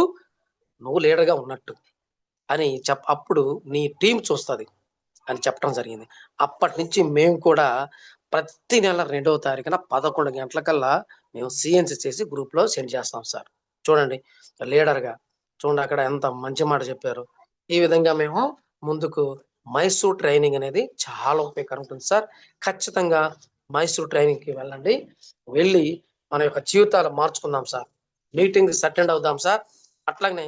లీడర్గా ఉన్నట్టు అని అప్పుడు నీ టీం చూస్తుంది అని చెప్పడం జరిగింది. అప్పటి నుంచి మేము కూడా ప్రతి నెల 2వ తారీఖున 11 గంటలకల్లా మేము సిఎన్సి చేసి గ్రూప్ లో సెండ్ చేస్తాం సార్. చూడండి లీడర్ గా చూడండి అక్కడ ఎంత మంచి మాట చెప్పారు. ఈ విధంగా మేము ముందుకు మైసూర్ ట్రైనింగ్ అనేది చాలా ఉపయోగకరం ఉంటుంది సార్. ఖచ్చితంగా మైసూర్ ట్రైనింగ్ కి వెళ్ళండి, వెళ్ళి మన యొక్క జీవితాలు మార్చుకుందాం సార్. మీటింగ్స్ అటెండ్ అవుదాం సార్. అట్లాగనే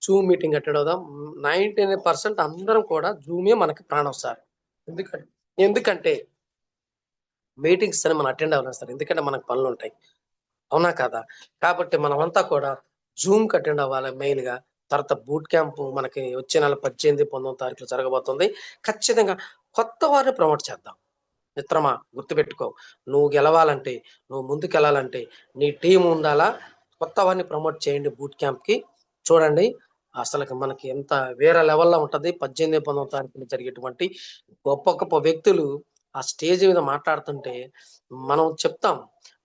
జూమ్ మీటింగ్ అటెండ్ అవుదాం. 99% అందరం కూడా జూమే మనకి ప్రాణం సార్. ఎందుకంటే మీటింగ్స్ అని మనం అటెండ్ అవ్వలేం సార్, ఎందుకంటే మనకు పనులు ఉంటాయి, అవునా కదా? కాబట్టి మనమంతా కూడా జూమ్ కి అటెండ్ అవ్వాలి మెయిన్ గా. తర్వాత బూట్ క్యాంప్ మనకి వచ్చే నెల 18, 19 తారీఖులు జరగబోతుంది. ఖచ్చితంగా కొత్త వారిని ప్రమోట్ చేద్దాం. మిత్రమా గుర్తుపెట్టుకో, నువ్వు గెలవాలంటే, నువ్వు ముందుకెళ్ళాలంటే నీ టీం ఉండాలా. కొత్త వారిని ప్రమోట్ చేయండి బూట్ క్యాంప్ కి. చూడండి అసలు మనకి ఎంత వేరే లెవెల్లో ఉంటది. 18, 19 తారీఖున జరిగేటువంటి గొప్ప గొప్ప వ్యక్తులు ఆ స్టేజ్ మీద మాట్లాడుతుంటే మనం చెప్తాం.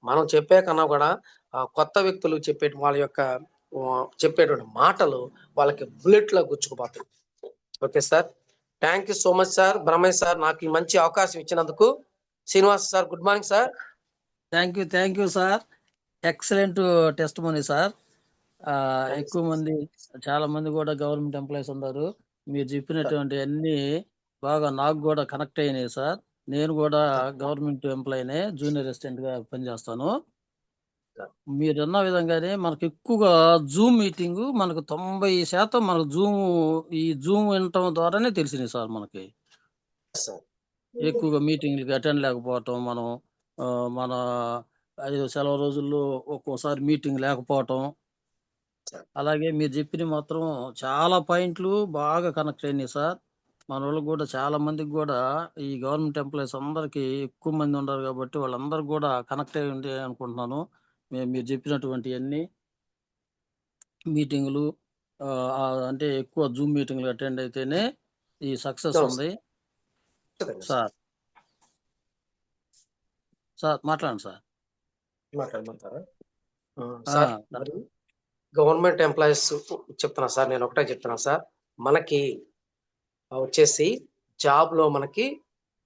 మనం చెప్పే కన్నా కూడా కొత్త వ్యక్తులు చెప్పే వాళ్ళ యొక్క చెప్పేటువంటి మాటలు వాళ్ళకి బుల్లెట్ లో గుచ్చుకుపోతాయి. Okay sir, thank you so much sir. Brahmayya sir నాకు ఈ మంచి అవకాశం ఇచ్చినందుకు. Srinivas sir good morning sir. Thank you sir. Excellent testimony sir. ఎక్కువ మంది, చాలా మంది కూడా గవర్నమెంట్ ఎంప్లాయీస్ ఉన్నారు. మీరు చెప్పినటువంటి అన్ని బాగా నాకు కూడా కనెక్ట్ అయినాయి సార్. నేను కూడా గవర్నమెంట్ ఎంప్లాయీనే, జూనియర్ అసిస్టెంట్ గా పనిచేస్తాను. మీరు అన్న విధంగానే మనకు ఎక్కువగా జూమ్ మీటింగ్ మనకు 90% మనకు ఈ జూమ్ వినటం ద్వారానే తెలిసింది సార్. మనకి ఎక్కువగా మీటింగ్లకి అటెండ్ లేకపోవటం, మనం మన 5 సెలవు రోజుల్లో ఒక్కోసారి మీటింగ్ లేకపోవటం. అలాగే మీరు చెప్పిన మాత్రం చాలా పాయింట్లు బాగా కనెక్ట్ అయినాయి సార్. మన వాళ్ళకి కూడా చాలా మందికి కూడా ఈ గవర్నమెంట్ ఎంప్లాయీస్ అందరికి ఎక్కువ మంది ఉన్నారు కాబట్టి వాళ్ళందరూ కూడా కనెక్ట్ అయి ఉంటే అనుకుంటున్నాను. మీరు చెప్పినటువంటి అన్ని మీటింగులు అంటే ఎక్కువ జూమ్ మీటింగ్లు అటెండ్ అయితేనే ఈ సక్సెస్ ఉంది సార్. సార్ మాట్లాడండి సార్. మాట్లాడమంటారా సార్? మరి గవర్నమెంట్ ఎంప్లాయీస్ చెప్తున్నా సార్, నేను ఒకటే చెప్తున్నా సార్. మనకి వచ్చేసి జాబ్ లో మనకి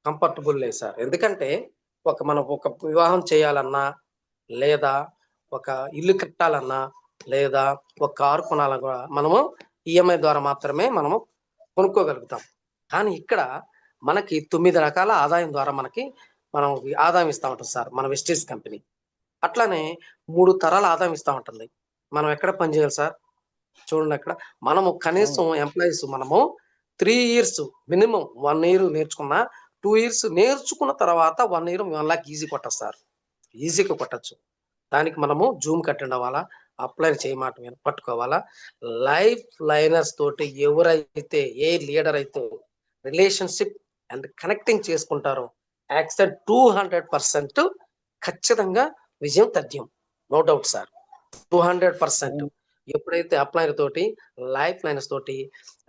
కంఫర్టబుల్ లేదు సార్. ఎందుకంటే మనం ఒక వివాహం చేయాలన్నా, లేదా ఒక ఇల్లు కట్టాలన్నా, లేదా ఒక కారు కొనాలన్నా మనము ఈఎంఐ ద్వారా మాత్రమే మనము కొనుక్కోగలుగుతాం. కానీ ఇక్కడ మనకి 9 రకాల ఆదాయం ద్వారా మనం ఆదాయం ఇస్తా ఉంటాం సార్ మన వెస్టీస్ కంపెనీ. అట్లానే 3 తరాల ఆదాయం ఇస్తా ఉంటుంది. మనం ఎక్కడ పని చేయాలి సార్? చూడండి అక్కడ మనము కనీసం ఎంప్లాయీస్ మనము 3 years మినిమం 1 year నేర్చుకున్నా, 2 years నేర్చుకున్న తర్వాత 1 year 1 lakh ఈజీ కొట్టచ్చు సార్, ఈజీగా కొట్టచ్చు. దానికి మనము జూమ్ అటెండ్ అవ్వాలా, అప్లై చేయమాట పట్టుకోవాలా. లైఫ్ లైనర్స్ తోటి ఎవరైతే ఏ లీడర్ అయితే రిలేషన్షిప్ అండ్ కనెక్టింగ్ చేసుకుంటారో యాక్సెప్ట్ 200% ఖచ్చితంగా విజయం తథ్యం, నో డౌట్ సార్. 200% ఎప్పుడైతే అప్లైనర్ తోటి, లైఫ్ లైనర్స్ తోటి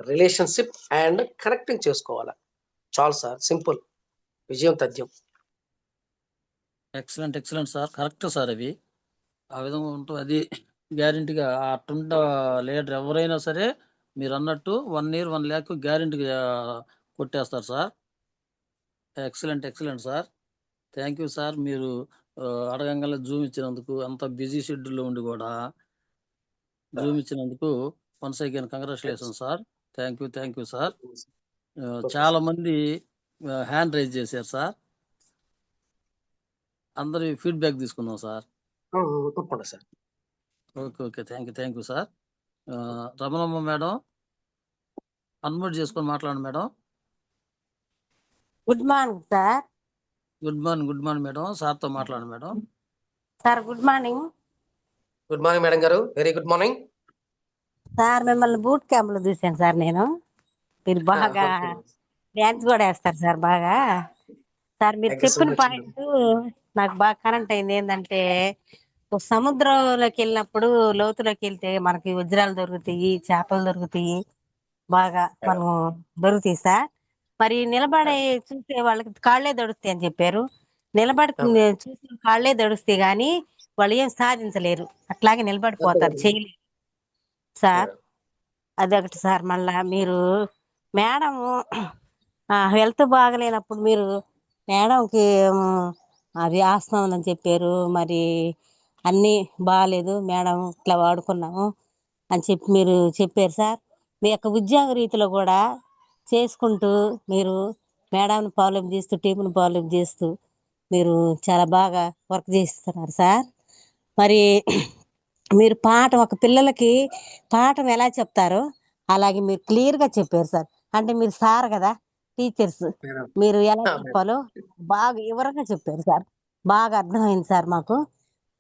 రిలేషన్షిప్ అండ్ కనెక్టింగ్ చేసుకోవాలా, చాలు సార్, సింపుల్, విజయం తథ్యం. Excellent sir, correct sir. అవి ఆ విధంగా ఉంటుంది, అది గ్యారెంటీగా అట్టుండ లీడర్ ఎవరైనా సరే మీరు అన్నట్టు 1 year 1 lakh గ్యారెంటీగా కొట్టేస్తారు sir. Excellent sir. Thank you sir. మీరు అడగంగానే జూమ్ ఇచ్చినందుకు, అంత బిజీ షెడ్యూల్లో ఉండి కూడా జూమ్ ఇచ్చినందుకు once again congratulation sir. Thank you sir. చాలా మంది హ్యాండ్ రైజ్ చేశారు సార్, అందరి ఫీడ్బ్యాక్ తీసుకుందాం సార్. తప్పకుండా sir. Okay thank you sir. Ramanamma madam unmute చేసుకొని మాట్లాడండి madam. Good morning sir. Good morning madam, సార్తో మాట్లాడండి madam. Sir good morning. Good morning madam గారు, వెరీ గుడ్ మార్నింగ్ సార్. మిమ్మల్ని బూట్ క్యాంప్ లో చూశాను సార్ నేను. మీరు బాగా డ్యాన్స్ కూడా వేస్తారు సార్ బాగా. సార్ మీరు చెప్పిన పాయింట్ నాకు బాగా కరెంట్ అయింది. ఏంటంటే సముద్రంలోకి వెళ్ళినప్పుడు, లోతులోకి వెళ్తే మనకి వజ్రాలు దొరుకుతాయి, చేపలు దొరుకుతాయి, బాగా మనం దొరుకుతాయి సార్. మరి నిలబడే చూసే వాళ్ళకి కాళ్లే దొరుకుతాయి అని చెప్పారు. నిలబడి చూసే కాళ్లే దొరుకుతాయి గాని వాళ్ళు ఏం సాధించలేరు, అట్లాగే నిలబడిపోతారు, చేయలేరు సార్. అదొకటి సార్. మళ్ళా మీరు మేడం హెల్త్ బాగలేనప్పుడు మీరు మేడంకి అది ఆస్తమా అని చెప్పారు. మరి అన్నీ బాగాలేదు మేడం, ఇట్లా వాడుకున్నాము అని చెప్పి మీరు చెప్పారు సార్. మీ యొక్క ఉద్యోగ రీతిలో కూడా చేసుకుంటూ మీరు మేడంని ఫాలోఅప్ చేస్తూ టీంని ఫాలోఅప్ చేస్తూ మీరు చాలా బాగా వర్క్ చేస్తున్నారు సార్. మరి మీరు పాఠం ఒక పిల్లలకి పాఠం ఎలా చెప్తారో అలాగే మీరు క్లియర్గా చెప్పారు సార్. అంటే మీరు సార్ కదా, టీచర్స్, మేడం మీరు ఎలా మేడం చెప్పాలో బాగా వివరంగా చెప్పారు సార్. బాగా అర్థమైంది సార్ మాకు.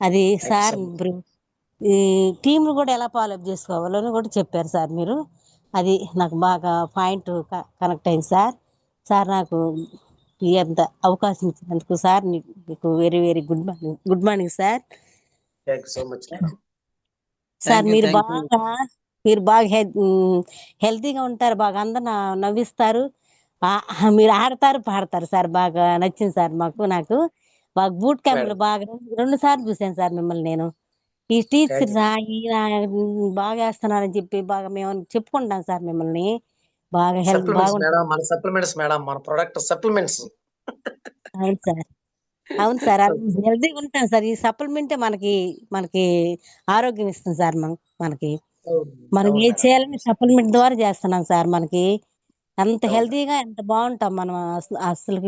అది thank you sir so much. ఇప్పుడు ఈ టీంలు కూడా ఎలా ఫాలోఅప్ చేసుకోవాలో కూడా చెప్పారు సార్ మీరు. అది నాకు బాగా పాయింట్ కనెక్ట్ అయింది సార్. సార్ నాకు ఈ అంత అవకాశం ఇచ్చినందుకు సార్ మీకు very very good morning. Good morning sir. Thank you so much madam. Sir మీరు థ్యాంక్ యూ. బాగా హెల్తీగా ఉంటారు, బాగా అందరు నవ్విస్తారు. మీరు ఆడతారు పాడతారు సార్, బాగా నచ్చింది సార్ నాకు. బాగా బూట్ క్యాంపులు మేడం బాగా 2 సార్లు చూశాను సార్ మిమ్మల్ని నేను. ఈ థ్యాంక్ టీచర్స్ యూ. ఈయన బాగా వేస్తున్నారని చెప్పి బాగా మేము చెప్పుకుంటాం సార్ మిమ్మల్ని. బాగా హెల్త్ సప్లిమెంట్స్ బాగుంటుంది. మేడం, మన సప్లిమెంట్స్ మేడం, మన ప్రొడక్ట్ సప్లిమెంట్స్. అవును సార్, అవును సార్. హెల్తీగా ఉంటాం సార్. ఈ సప్లిమెంటే మనకి మనకి ఆరోగ్యం ఇస్తుంది సార్. మనకి అవును మనం అవును ఏది మేడం. చేయాలని సప్లిమెంట్ ద్వారా చేస్తున్నాం సార్. మనకి అంత అవును హెల్తీగా ఎంత బాగుంటాం మనం. అసలు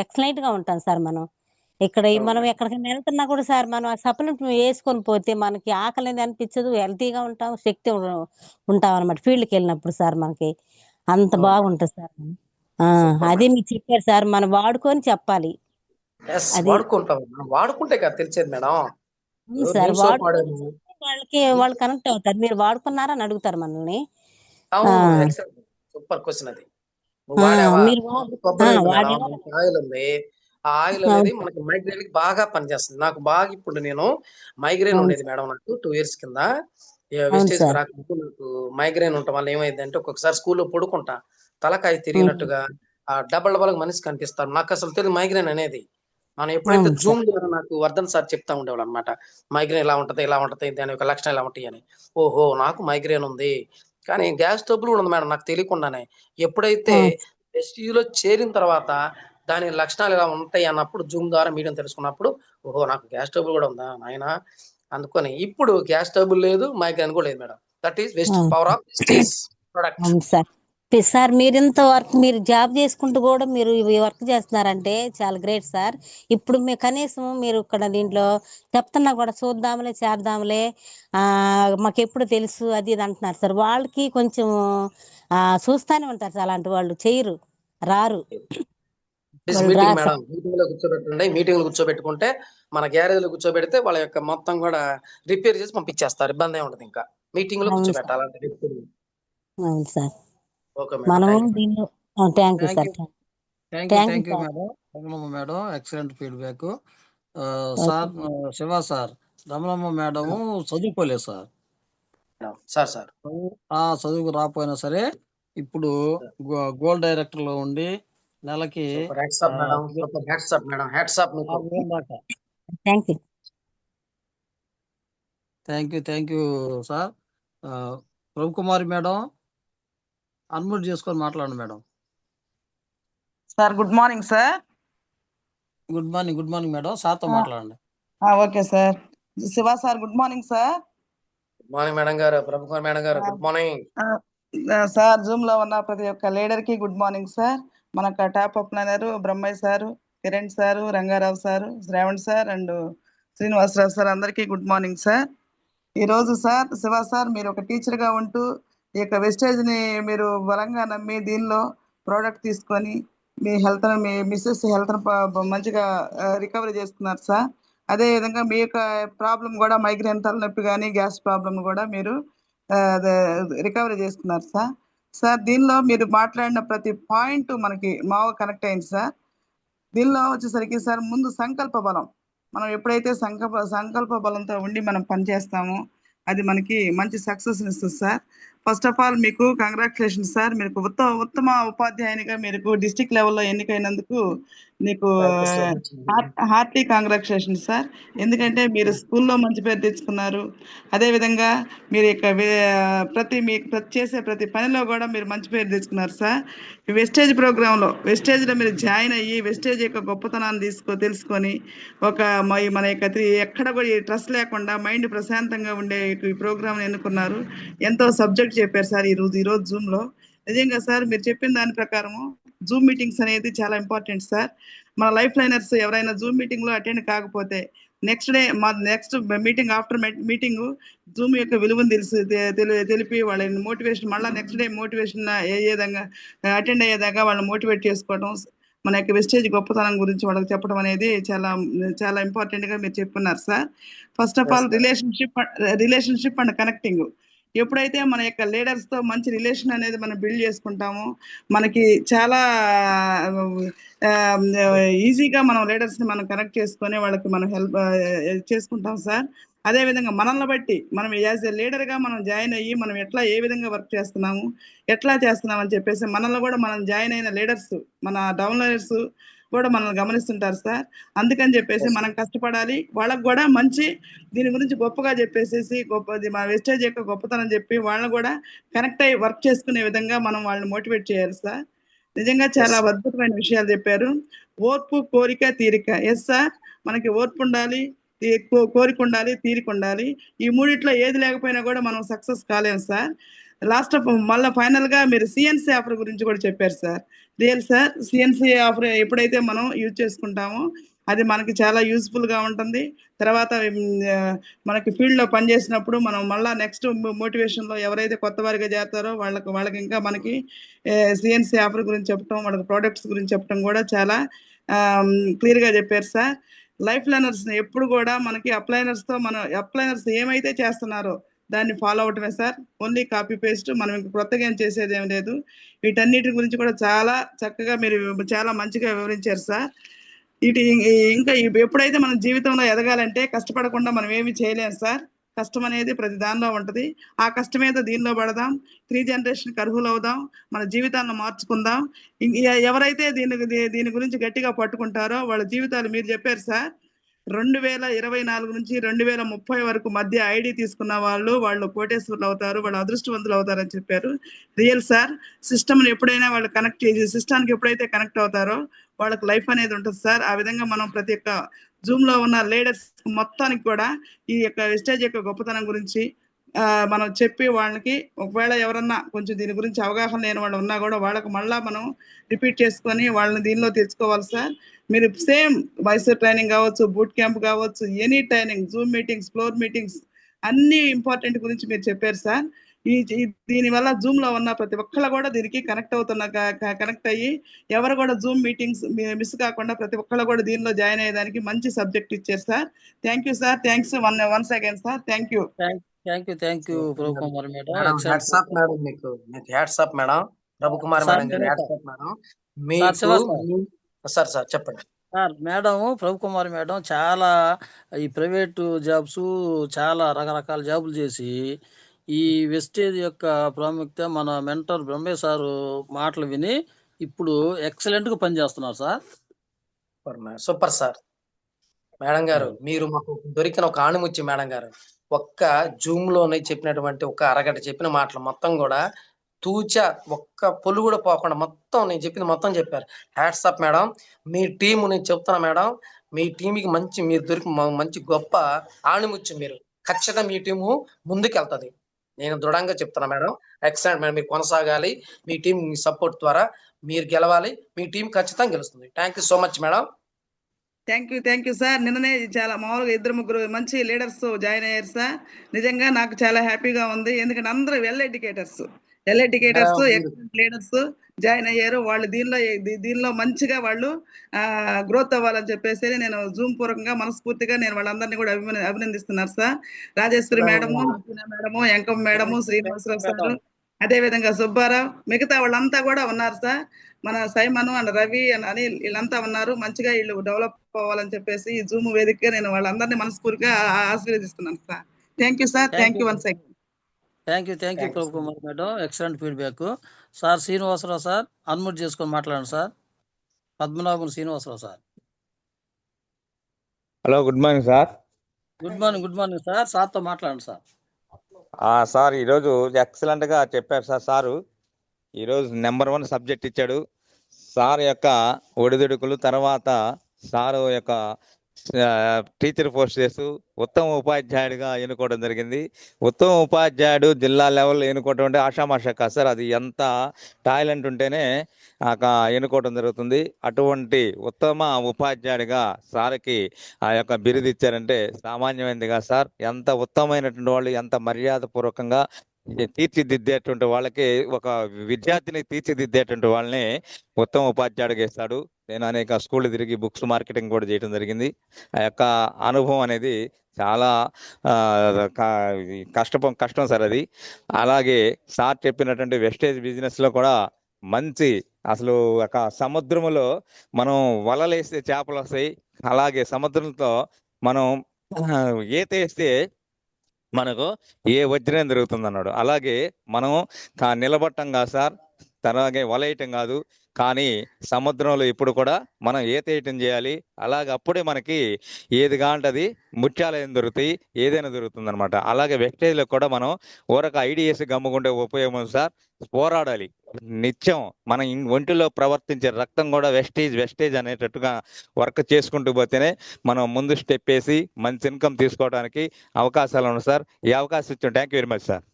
ఎక్సలెంట్ గా ఉంటాం సార్ మనం. ఇక్కడ అవును మనం మేడం. ఎక్కడికైనా వెళ్తున్నా కూడా సార్ మనం ఆ సప్లిమెంట్ వేసుకొని పోతే మనకి ఆకలి అనేది అనిపించదు, హెల్తీగా ఉంటాం, శక్తి ఉంటాం అనమాట. ఫీల్డ్కి వెళ్ళినప్పుడు సార్ మనకి అంత అవును మేడం. బాగుంటుంది సార్. ఆ, సూపర్ అదే మేడం. మీరు చెప్పారు సార్, మనం వాడుకొని చెప్పాలి. ఎస్, అది వాడుకుంటాం. మనం వాడుకుంటే కదా తెలిసేది మేడం. అవును సార్, నిమ్ సోప్ వాడుకొని వాడాము. చెప్తే వాళ్ళు కనెక్ట్ అవుతారు. మీరు వాడుకున్నారా అని అడుగుతారు మనల్ని. ఆ, అవును, ఎక్సలెంట్. సూపర్ క్వశ్చన్ అది. నువ్వు ఆ, వాడావా? మీరు కొబ్బరి ఉంది మేడం, వాడేవారు. మనకి ఆయిల్ ఉంది. ఆ ఆయిల్ అనేది అవును సార్, మనకి మైగ్రేన్ కి బాగా పనిచేస్తుంది. నాకు బాగా ఇప్పుడు నేను మైగ్రేన్ అవును ఉండేది సార్, మేడం, నాకు 2 years కింద. అవును వెస్టేజ్ కి సార్. రాకముందు నాకు మైగ్రేన్ ఉండటం వల్ల ఏమైంది అంటే ఒక్కొక్కసారి స్కూల్లో పడుకుంటా, తలకాయ ఉమ్, తిరిగినట్టుగా డబల్ డబల్ మనిషి కనిపిస్తారు. నాకు అసలు తెలియదు మైగ్రేన్ అనేది. మనం ఎప్పుడైతే అవును సార్. జూమ్ ద్వారా నాకు వర్ధన్ సార్ చెప్తా ఉండేవాళ్ళు అనమాట. మైగ్రేన్ ఇలా ఉంటది, ఇలా ఉంటది, దాని యొక్క లక్షణాలు ఇలా ఉంటాయి అని. ఓహో, నాకు మైగ్రేన్ ఉంది. కానీ గ్యాస్ ట్రబుల్ కూడా ఉంది మేడం నాకు తెలియకుండానే. ఎప్పుడైతే అవును ఎస్టీలో చేరిన తర్వాత దాని లక్షణాలు ఇలా ఉంటాయి అన్నప్పుడు జూమ్ ద్వారా మీడియం తెలుసుకున్నప్పుడు, ఓహో, నాకు గ్యాస్ ట్రబుల్ కూడా ఉందా నాయనా అందుకొని ఇప్పుడు గ్యాస్ ట్రబుల్ లేదు, మైగ్రేన్ కూడా లేదు మేడం. దట్ ఈస్ వెస్ట్ అవును power sir. Of Vestige product. అవును సార్. సార్ మీరు ఇంత వర్క్, మీరు జాబ్ చేసుకుంటూ కూడా మీరు ఈ వర్క్ చేస్తున్నారంటే చాలా గ్రేట్ సార్. ఇప్పుడు కనీసం మీరు ఇక్కడ దీంట్లో చెప్తున్నా కూడా చూద్దాంలే చేద్దాంలే, ఆ, మాకు ఎప్పుడు తెలుసు అది ఇది అంటున్నారు సార్. వాళ్ళకి కొంచెం చూస్తానే ఉంటారు సార్, అలాంటి వాళ్ళు చేయరు, రారు, వాళ్ళు మీటింగ్ రారు మేడం, సార్. మీటింగ్ లో కూర్చోబెట్టండి. మీటింగ్ లో కూర్చోబెట్టుకుంటే మన గ్యారేజ్ లో కూర్చోబెడితే వాళ్ళ యొక్క మొత్తం కూడా రిపేర్ చేసి పంపించేస్తారు. ఇబ్బంది ఏమి ఉండదు. ఇంకా మీటింగ్ లో అవును సార్, కూర్చోబెట్టాలంటే వ్యక్తులు. అవును సార్. ఓకే మేడం, మనము థ్యాంక్ యూ మేడం. దీనిలో thank you thank sir. You. Thank you. Thank you thank you sir. Madam. Ramanamma madam, excellent feedback. Okay. Sir, Shiva sir, Ramanamma madam చదువుకోలేదు సార్. సార్ చదువుకు రాకపోయినా సరే ఇప్పుడు గోల్డ్ డైరెక్టర్ లో ఉండి నెలకి super hats off madam, super hats off madam, hats off మీకు. 6,000 దాకా. Thank you. Thank you sir. ఆ, రవికుమారి మేడం, అన్మ్యూట్ చేసుకొని మాట్లాడండి madam. Sir good morning sir. Good morning madam, సార్తో మాట్లాడండి. Okay sir. Shiva sir good morning sir. Good morning madam గారు, Prabhukumar madam గారు, good morning. Sir Zoom లో ఉన్న ప్రతి ఒక్క లీడర్ కి గుడ్ మార్నింగ్ సార్. మనకు top up planner Brahmaiah sir, Kiran sir, Rangarao sir, Shravan sir and Srinivasarao sir, అందరికీ గుడ్ మార్నింగ్ సార్. ఈ రోజు సార్ శివ సార్ మీరు ఒక టీచర్ గా ఉంటూ ఈ యొక్క వెస్టేజ్ ని మీరు బలంగా నమ్మి దీనిలో ప్రోడక్ట్ తీసుకొని మీ హెల్త్ మీ మిస్సెస్ హెల్త్ మంచిగా రికవరీ చేస్తున్నారు సార్. అదే విధంగా మీ యొక్క ప్రాబ్లం కూడా మైగ్రేన్ తలనొప్పి కానీ గ్యాస్ ప్రాబ్లం కూడా మీరు రికవరీ చేస్తున్నారు సార్. సార్ దీనిలో మీరు మాట్లాడిన ప్రతి పాయింట్ మనకి మాగా కనెక్ట్ అయింది సార్. దీనిలో వచ్చేసరికి సార్ ముందు సంకల్ప బలం, మనం ఎప్పుడైతే సంకల్ప బలంతో ఉండి మనం పనిచేస్తామో అది మనకి మంచి సక్సెస్ ఇస్తుంది సార్. ఫస్ట్ ఆఫ్ ఆల్ మీకు కంగ్రాచులేషన్ సార్. మీకు ఉత్తమ ఉపాధ్యాయునిగా మీకు డిస్ట్రిక్ట్ లెవెల్లో ఎన్నికైనందుకు మీకు హార్టీ కంగ్రాచులేషన్ సార్. ఎందుకంటే మీరు స్కూల్లో మంచి పేరు తెచ్చుకున్నారు. అదేవిధంగా మీరు ప్రతి చేసే ప్రతి పనిలో కూడా మీరు మంచి పేరు తెచ్చుకున్నారు సార్. వెస్టేజ్ ప్రోగ్రాంలో వెస్టేజ్లో మీరు జాయిన్ అయ్యి వెస్టేజ్ యొక్క గొప్పతనాన్ని తెలుసుకొని మన యొక్క ఎక్కడ కూడా స్ట్రెస్ లేకుండా మైండ్ ప్రశాంతంగా ఉండే ఈ ప్రోగ్రామ్ ఎన్నుకున్నారు. ఎంతో సబ్జెక్ట్ చెప్పారు సార్ ఈరోజు జూమ్లో. నిజంగా సార్ మీరు చెప్పిన దాని ప్రకారము జూమ్ మీటింగ్స్ అనేది చాలా ఇంపార్టెంట్ సార్. మన లైఫ్ లైనర్స్ ఎవరైనా జూమ్ మీటింగ్లో అటెండ్ కాకపోతే next meeting after meeting Zoom యొక్క విలువను తెలిపి వాళ్ళని మోటివేషన్ మళ్ళీ నెక్స్ట్ డే మోటివేషన్ అయ్యేదాకా అటెండ్ అయ్యేదాకా వాళ్ళని మోటివేట్ చేసుకోవడం, మన యొక్క వెస్టేజ్ గొప్పతనం గురించి వాళ్ళకి చెప్పడం అనేది చాలా చాలా ఇంపార్టెంట్గా మీరు చెప్పున్నారు sir. First of all relationship and connecting. ఎప్పుడైతే మన యొక్క లీడర్స్తో మంచి రిలేషన్ అనేది మనం బిల్డ్ చేసుకుంటామో మనకి చాలా ఈజీగా మనం లీడర్స్ని మనం కనెక్ట్ చేసుకొని వాళ్ళకి మనం హెల్ప్ చేసుకుంటాం సార్. అదేవిధంగా మనల్ని బట్టి మనం యాజ్ ఎ లీడర్గా మనం జాయిన్ అయ్యి మనం ఏ విధంగా వర్క్ చేస్తున్నాము, ఎట్లా చేస్తున్నాం అని చెప్పేసి మనల్ని కూడా మనం జాయిన్ అయిన లీడర్స్, మన డౌన్లైనర్స్ కూడా మనల్ని గమనిస్తుంటారు సార్. అందుకని చెప్పేసి మనం కష్టపడాలి. వాళ్ళకు కూడా మంచి దీని గురించి గొప్పగా చెప్పేసేసి మన వెస్టేజ్ యొక్క గొప్పతనం చెప్పి వాళ్ళని కూడా కనెక్ట్ అయ్యి వర్క్ చేసుకునే విధంగా మనం వాళ్ళని మోటివేట్ చేయాలి సార్. నిజంగా చాలా అద్భుతమైన విషయాలు చెప్పారు. ఓర్పు, కోరిక, తీరిక. ఎస్ సార్, మనకి ఓర్పు ఉండాలి, కోరిక ఉండాలి, తీరిక ఉండాలి. ఈ మూడిట్లో ఏది లేకపోయినా కూడా మనం సక్సెస్ కాలేము సార్. లాస్ట్ మళ్ళీ ఫైనల్గా మీరు సిఎన్సి ఆఫర్ గురించి కూడా చెప్పారు sir. Real sir, CNC offer ఎప్పుడైతే మనం యూజ్ చేసుకుంటామో అది మనకి చాలా యూస్ఫుల్గా ఉంటుంది. తర్వాత మనకి ఫీల్డ్లో పనిచేసినప్పుడు మనం మళ్ళీ నెక్స్ట్ మోటివేషన్లో ఎవరైతే కొత్త వారిగా చేస్తారో వాళ్ళకి ఇంకా మనకి సిఎన్సి ఆఫర్ గురించి చెప్పడం, వాళ్ళకి ప్రోడక్ట్స్ గురించి చెప్పడం కూడా చాలా క్లియర్గా చెప్పారు సార్. లైఫ్ లర్నర్స్ ఎప్పుడు కూడా మనకి అప్లైనర్స్ ఏమైతే చేస్తున్నారో దాన్ని ఫాలో అవటమే సార్. ఓన్లీ కాపీ పేస్ట్, మనం ఇంక కొత్తగా ఏం చేసేది ఏం లేదు. వీటన్నిటి గురించి కూడా చాలా చక్కగా మీరు చాలా మంచిగా వివరించారు సార్. ఇంకా ఎప్పుడైతే మన జీవితంలో ఎదగాలంటే కష్టపడకుండా మనం ఏమి చేయలేము సార్. కష్టం అనేది ప్రతి దానిలో ఉంటుంది. ఆ కష్టమేదో దీనిలో పడదాం, 3 జనరేషన్కి అర్హులు అవుదాం, మన జీవితాలను మార్చుకుందాం. ఎవరైతే దీని గురించి గట్టిగా పట్టుకుంటారో వాళ్ళ జీవితాలు మీరు చెప్పారు సార్. 2024 నుంచి 2030 వరకు మధ్య ఐడి తీసుకున్న వాళ్ళు కోటేశ్వర్లు అవుతారు, వాళ్ళు అదృష్టవంతులు అవుతారని చెప్పారు. రియల్ సార్, సిస్టమ్ని ఎప్పుడైనా వాళ్ళు కనెక్ట్ చేసి సిస్టానికి ఎప్పుడైతే కనెక్ట్ అవుతారో వాళ్ళకి లైఫ్ అనేది ఉంటుంది సార్. ఆ విధంగా మనం ప్రతి ఒక్క జూమ్లో ఉన్న లీడర్స్ మొత్తానికి కూడా ఈ యొక్క వెస్టేజ్ యొక్క గొప్పతనం గురించి మనం చెప్పి వాళ్ళకి ఒకవేళ ఎవరన్నా కొంచెం దీని గురించి అవగాహన లేని వాళ్ళు ఉన్నా కూడా వాళ్ళకి మళ్ళీ మనం రిపీట్ చేసుకొని వాళ్ళని దీనిలో తెచ్చుకోవాలి సార్. మీరు సేమ్ మైసూర్ ట్రైనింగ్ కావచ్చు, బూట్ క్యాంప్ కావచ్చు, any training, Zoom meetings, floor meetings అన్ని ఇంపార్టెంట్ గురించి మీరు చెప్పారు సార్. దీనివల్ల జూమ్లో ఉన్న ప్రతి ఒక్కళ్ళు కూడా దీనికి కనెక్ట్ అయ్యి ఎవరు కూడా జూమ్ మీటింగ్స్ మిస్ కాకుండా ప్రతి ఒక్కళ్ళు కూడా దీనిలో జాయిన్ అయ్యేదానికి మంచి సబ్జెక్ట్ ఇచ్చారు sir. Thank you sir. Thanks once again sir. Thank you. Thank you Prabhukumari madam. Hats off madam, మీకు హ్యాట్సాప్ మేడం. ప్రభుకుమారి మేడం గారు హ్యాట్సాప్ మేడం. మీకు సార్ చెప్పండి సార్. మేడం ప్రభుకుమారి మేడం చాలా ఈ ప్రైవేటు జాబ్స్ చాలా రకరకాల జాబులు చేసి ఈ వెస్టేజ్ యొక్క ప్రాముఖ్యత మన మెంటర్ బ్రహ్మే సారు మాటలు విని ఇప్పుడు ఎక్సలెంట్గా పనిచేస్తున్నారు సార్. Super sir. మేడం గారు, మీరు మాకు దొరికిన ఒక ఆణిముచ్చి మేడం గారు. ఒక్క జూమ్ లోనే చెప్పినటువంటి ఒక అరగంట చెప్పిన మాటలు మొత్తం కూడా తూచా ఒక్క పొలు కూడా పోకుండా మొత్తం నేను చెప్పింది మొత్తం చెప్పారు. Hats off madam. మీ టీము నేను చెప్తున్నా మేడం, మీ టీంకి మీరు దొరికి మంచి గొప్ప ఆణిముచ్చు. మీరు ఖచ్చితంగా మీ టీము ముందుకెళ్తుంది, నేను దృఢంగా చెప్తున్నా మేడం. ఎక్సలెంట్ మేడం, మీరు కొనసాగాలి. మీ టీం సపోర్ట్ ద్వారా మీరు గెలవాలి. మీ టీం ఖచ్చితంగా గెలుస్తుంది. Thank you so much madam. Thank you sir. నిన్ననే చాలా మామూలుగా 2-3 మంచి లీడర్స్ జాయిన్ అయ్యారు సార్. నిజంగా నాకు చాలా హ్యాపీగా ఉంది. ఎందుకంటే అందరూ well educators excellent leaders join అయ్యారు. వాళ్ళు దీనిలో మంచిగా వాళ్ళు గ్రోత్ అవ్వాలని చెప్పేసి నేను జూమ్ పూర్వకంగా మనస్ఫూర్తిగా నేను వాళ్ళందరినీ కూడా అభినందిస్తున్నారు sir. Rajeshwari madam, madam, Enkamma madam, Srinivasarao sir, అదేవిధంగా సుబ్బారావు, మిగతా వాళ్ళంతా కూడా ఉన్నారు సార్. మన Simon and Ravi and Anil వీళ్ళంతా ఉన్నారు. మంచిగా వీళ్ళు డెవలప్ అవ్వాలని చెప్పేసి ఈ జూమ్ వేదికగా నేను వాళ్ళందరినీ మనస్ఫూర్తిగా ఆశీర్వదిస్తున్నాను sir. Thank you sir. Thank you once again. Thank you thank you Prabhu Kumar madam, excellent feedback. Sir Srinivasarao sir, unmute చేసుకొని మాట్లాడండి sir. Padmanabham Srinivasarao sir. Hello, good morning sir. Good morning sir. సార్తో మాట్లాడండి సార్. సార్ ఈరోజు ఎక్సలెంట్గా చెప్పారు సారు. ఈరోజు నెంబర్ 1 సబ్జెక్ట్ ఇచ్చాడు. Sir యొక్క ఒడిదుడుకులు, తర్వాత సారు యొక్క టీచర్ పోస్ట్ చేస్తూ ఉత్తమ ఉపాధ్యాయుడిగా ఎన్నుకోవడం జరిగింది. ఉత్తమ ఉపాధ్యాయుడు జిల్లా లెవెల్ ఎన్నుకోవడం అంటే ఆషామాషా కాదు సార్. అది ఎంత టాలెంట్ ఉంటేనే ఎన్నుకోవడం జరుగుతుంది. అటువంటి ఉత్తమ ఉపాధ్యాయుడిగా సార్కి ఆ యొక్క బిరుదు ఇచ్చారంటే సామాన్యమైనది కాదు సార్. ఎంత ఉత్తమమైనటువంటి వాళ్ళు, ఎంత మర్యాదపూర్వకంగా తీర్చిదిద్దేటువంటి వాళ్ళకి, ఒక విద్యార్థిని తీర్చిదిద్దేటువంటి వాళ్ళని ఉత్తమ ఉపాధ్యాయుడిగా ఇస్తాడు. నేను అనేక స్కూళ్ళు తిరిగి బుక్స్ మార్కెటింగ్ కూడా చేయడం జరిగింది. ఆ యొక్క అనుభవం అనేది చాలా కష్టం సార్ అది. అలాగే సార్ చెప్పినటువంటి వెస్టేజ్ బిజినెస్ లో కూడా మంచి, అసలు ఒక సముద్రములో మనం వలలేస్తే చేపలు వస్తాయి, అలాగే సముద్రంతో మనం ఈత వేస్తే మనకు ఏ వజ్రం దొరుకుతుంది అన్నాడు. అలాగే మనం నిలబట్టం కాదు సార్, అలాగే వలయటం కాదు, కానీ సముద్రంలో ఇప్పుడు కూడా మనం ఈత వేయటం చేయాలి. అలాగే అప్పుడే మనకి ఏది కాంటది ముత్యాలు ఏం దొరుకుతాయి, ఏదైనా దొరుకుతుంది అనమాట. అలాగే వెస్టేజ్లో కూడా మనం ఊరక ఐడిఎస్ గమ్ముకుంటే ఉపయోగం సార్. పోరాడాలి నిత్యం. మన ఒంటిలో ప్రవర్తించే రక్తం కూడా వెస్టేజ్ అనేటట్టుగా వర్క్ చేసుకుంటూ పోతేనే మనం ముందు స్టెప్ వేసి మంచి ఇన్కమ్ తీసుకోవడానికి అవకాశాలు ఉన్నాయి సార్. ఈ అవకాశం ఇచ్చాం. Thank you very much sir.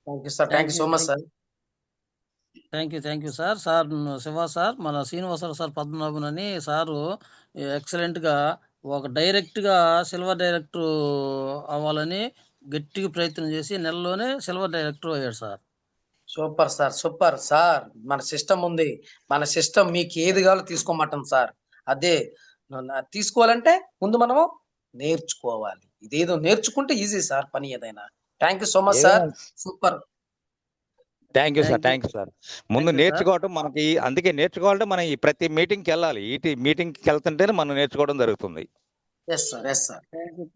Thank you so much sir. Thank you sir. Sir Shiva sir, మన శ్రీనివాసరావు సార్ పద్మనాభన్ అని సారు ఎక్సలెంట్గా డైరెక్ట్గా సిల్వర్ డైరెక్టర్ అవ్వాలని గట్టిగా ప్రయత్నం చేసి నెలలోనే సిల్వర్ డైరెక్టర్ అయ్యాడు sir. Super sir, super sir. మన సిస్టమ్ ఉంది, మన సిస్టమ్ మీకు ఏది కావాలో తీసుకోమంటుంది సార్. అదే తీసుకోవాలంటే ముందు మనము నేర్చుకోవాలి. ఇదేదో నేర్చుకుంటే ఈజీ సార్ పని ఏదైనా. Thank you so much sir. Super. Thank you sir. ముందు నేర్చుకోవటం మనకి, అందుకే నేర్చుకోవాలంటే మనం ఈ ప్రతి మీటింగ్కి వెళ్ళాలి. ఈ మీటింగ్కి వెళ్తుంటేనే మనం నేర్చుకోవడం జరుగుతుంది.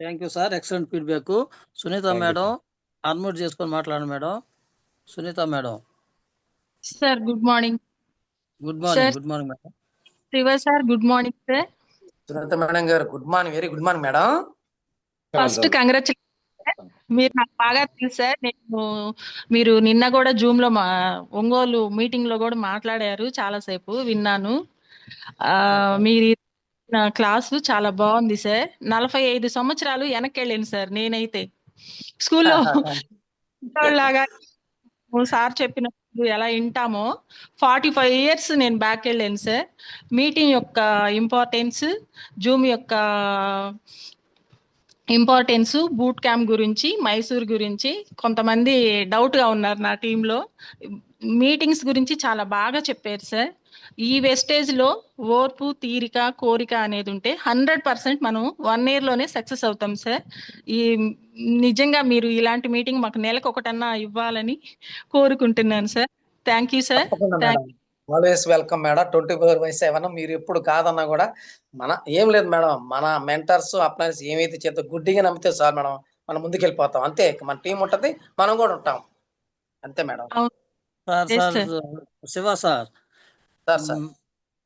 Thank you sir. Excellent feedback. Sunitha madam unmute చేసుకొని మాట్లాడండి madam. Sunitha madam. Sir good morning. Good morning madam. Shiva sir good morning sir. Sunitha madam గారు good morning, very good morning madam. First congratulation. మీరు నాకు బాగా తెలుసు సార్. మీరు నిన్న కూడా జూమ్ లో ఒంగోలు మీటింగ్ లో కూడా మాట్లాడారు, చాలా సేపు విన్నాను. మీరు క్లాసు చాలా బాగుంది సార్. 45 సంవత్సరాలు వెనక్కి వెళ్ళాను సార్ నేనైతే. స్కూల్లో లాగా సార్ చెప్పినప్పుడు ఎలా వింటామో 45 years నేను బ్యాక్ వెళ్ళాను సార్. మీటింగ్ యొక్క ఇంపార్టెన్స్, జూమ్ యొక్క ఇంపార్టెన్స్, బూట్ క్యాంప్ గురించి, మైసూర్ గురించి కొంతమంది డౌట్ గా ఉన్నారు నా టీంలో. మీటింగ్స్ గురించి చాలా బాగా చెప్పారు సార్. ఈ వెస్టేజ్ లో ఓర్పు, తీరిక, కోరిక అనేది ఉంటే 100% మనం 1 year లోనే సక్సెస్ అవుతాం సార్. ఈ నిజంగా మీరు ఇలాంటి మీటింగ్ మాకు నెలకు ఒకటన్నా ఇవ్వాలని కోరుకుంటున్నాను sir. Thank you sir. Always welcome madam. 24/7 మీరు ఎప్పుడు కాదన్నా కూడా ఏం లేదు మేడం, మన మెంటర్స్ అప్లైన్స్ ఏమైతే చేత గుడ్డిగా నమ్మితే సార్ మేడం మనం ముందుకు వెళ్ళిపోతాం. అంతే, మన టీం ఉంటది, మనం కూడా ఉంటాం. అంతే madam. Shiva sir,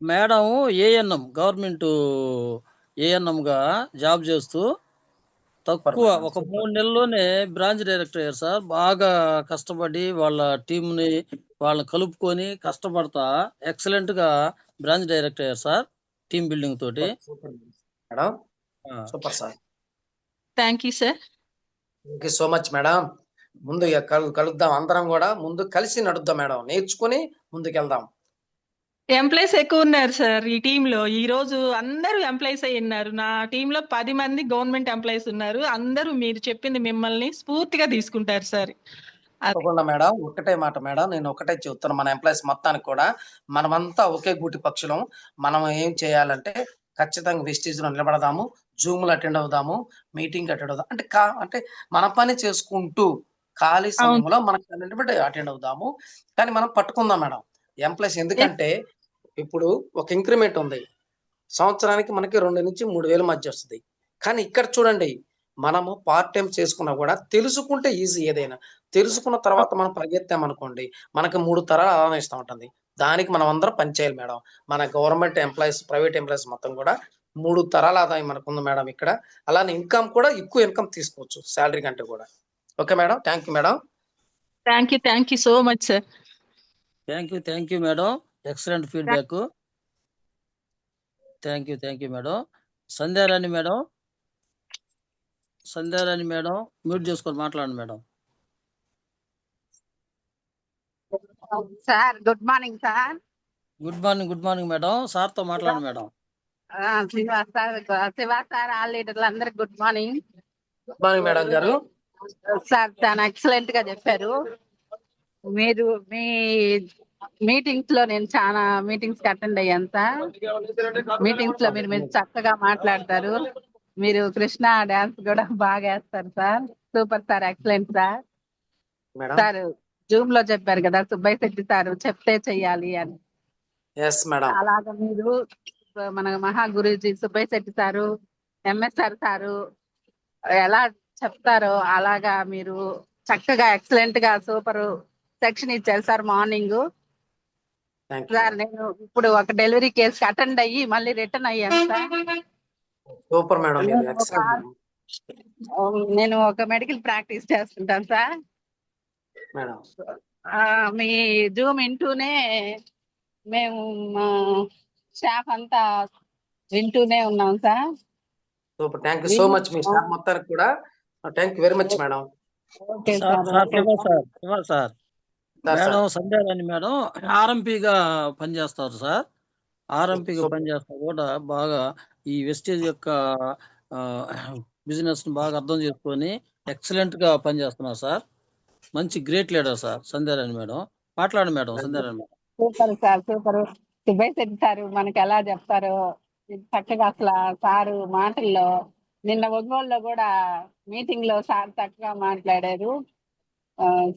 madam ANM government ANM గా జాబ్ చేస్తూ తక్కువ ఒక 3 నెలల్లోనే బ్రాంచ్ డైరెక్టర్ అయ్యారు సార్. బాగా కష్టపడి వాళ్ళ టీంని వాళ్ళని కలుపుకొని కష్టపడతా ఎక్సలెంట్ గా బ్రాంచ్ డైరెక్టర్ అయ్యారు సార్, టీమ్ బిల్డింగ్ తోటి. Super sir. Thank you sir. Thank you so much madam. ముందు కలుద్దాం, అందరం కూడా ముందు కలిసి నడుద్దాం మేడం, నేర్చుకుని ముందుకెళ్దాం. ఎంప్లాయీస్ ఎక్కువ ఉన్నారు సార్ ఈ టీమ్ లో. ఈ రోజు అందరూ ఎంప్లాయీస్ అయి ఉన్నారు. నా టీమ్ లో 10 మంది గవర్నమెంట్ ఎంప్లాయీస్ ఉన్నారు. అందరూ మీరు చెప్పింది మిమ్మల్ని స్ఫూర్తిగా తీసుకుంటారు సార్. తప్పకుండా మేడం. ఒకటే మాట మేడం, నేను ఒకటే చెప్తాను మన ఎంప్లాయీస్ మొత్తానికి కూడా, మనమంతా ఒకే గూటి పక్షులం. మనం ఏం చేయాలంటే ఖచ్చితంగా వెస్టేజ్ లో నిలబడదాము, జూమ్ లో అటెండ్ అవుదాము, మీటింగ్ అటెండ్ అవుదాం. అంటే మన పని చేసుకుంటూ ఖాళీ సమయంలో మనకు అటెండ్ అవుదాము. కానీ మనం పట్టుకుందాం మేడం ఎంప్లాయీస్. ఎందుకంటే ఇప్పుడు ఒక ఇంక్రిమెంట్ ఉంది, సంవత్సరానికి మనకి 2 నుంచి 3 వేల మధ్య వస్తుంది. కానీ ఇక్కడ చూడండి, మనము పార్ట్ టైం చేసుకున్నా కూడా తెలుసుకుంటే ఈజీ ఏదైనా. తెలుసుకున్న తర్వాత మనం పరిగెత్తామనుకోండి, మనకి 3 తరాలు అలానే ఇస్తా ఉంటుంది. దానికి మనం అందరం పని చేయాలి మేడం. మన గవర్నమెంట్ ఎంప్లాయీస్, ప్రైవేట్ ఎంప్లాయీస్ మొత్తం కూడా 3 తరాల ఆదాయం మనకుంది మేడం ఇక్కడ. అలానే ఇన్కమ్ కూడా ఎక్కువ ఇన్కమ్ తీసుకోవచ్చు సాలరీ కంటే కూడా. Okay madam. Thank you madam. Thank you so much sir. Thank you madam. Excellent feedback. Thank you madam. Sandhyarani madam, mute చేసుకొని మాట్లాడండి madam. Sir good morning sir. Good morning madam. సార్తో మాట్లాడండి madam. Shiva sir all లీడర్లు అందరికి good morning. Good morning madam గారు. Sir చాలా excellent గా చెప్పారు. మీరు మీ మీటింగ్స్ లో నేను చాలా మీటింగ్స్ కి అటెండ్ అయ్యాను సార్. మీటింగ్స్ లో మీరు చక్కగా మాట్లాడతారు. మీరు కృష్ణ డాన్స్ కూడా బాగా వేస్తారు sir. Super sir, excellent sir. Sir Zoom లో చెప్పారు కదా సుబ్బయ్య శెట్టి సార్ చెప్తే చెయ్యాలి అని. అలాగా మీరు మన మహా Guruji Subbaiah Shetty sir, MSR sir ఎలా చెప్తారో అలాగా మీరు చక్కగా ఎక్సలెంట్ గా సూపర్ సెక్షన్ ఇచ్చారు సార్ మార్నింగ్. సార్ నేను ఇప్పుడు ఒక డెలివరీ కేసు అటెండ్ అయ్యి మళ్ళీ రిటర్న్ అయ్యాను సార్. Super madam. నేను ఒక మెడికల్ ప్రాక్టీస్ చేస్తుంటాను సార్. మీ జూమ్ వింటూనే మేము స్టాఫ్ అంతా వింటూనే ఉన్నాం sir. Super. Thank you so much మీ స్టాఫ్ మొత్తానికి కూడా. Thank you very much madam. Sir madam Sandhyarani madam ఆర్ఎంపీగా పనిచేస్తారు సార్. ఆర్ఎంపీగా పనిచేస్తా కూడా బాగా ఈ వెస్టేజ్ యొక్క బిజినెస్ ని బాగా అర్థం చేసుకొని ఎక్సలెంట్ గా పనిచేస్తున్నారు సార్. మంచి great leader sir Sandhyarani madam. మాట్లాడు madam Sandhyarani madam. Super sir, super. Subbaiah Shetty sir మనకి ఎలా చెప్తారో చక్కగా అసలు సారు మాటల్లో నిన్న ఒంగోలులో కూడా మీటింగ్ లో సార్ చక్కగా మాట్లాడారు.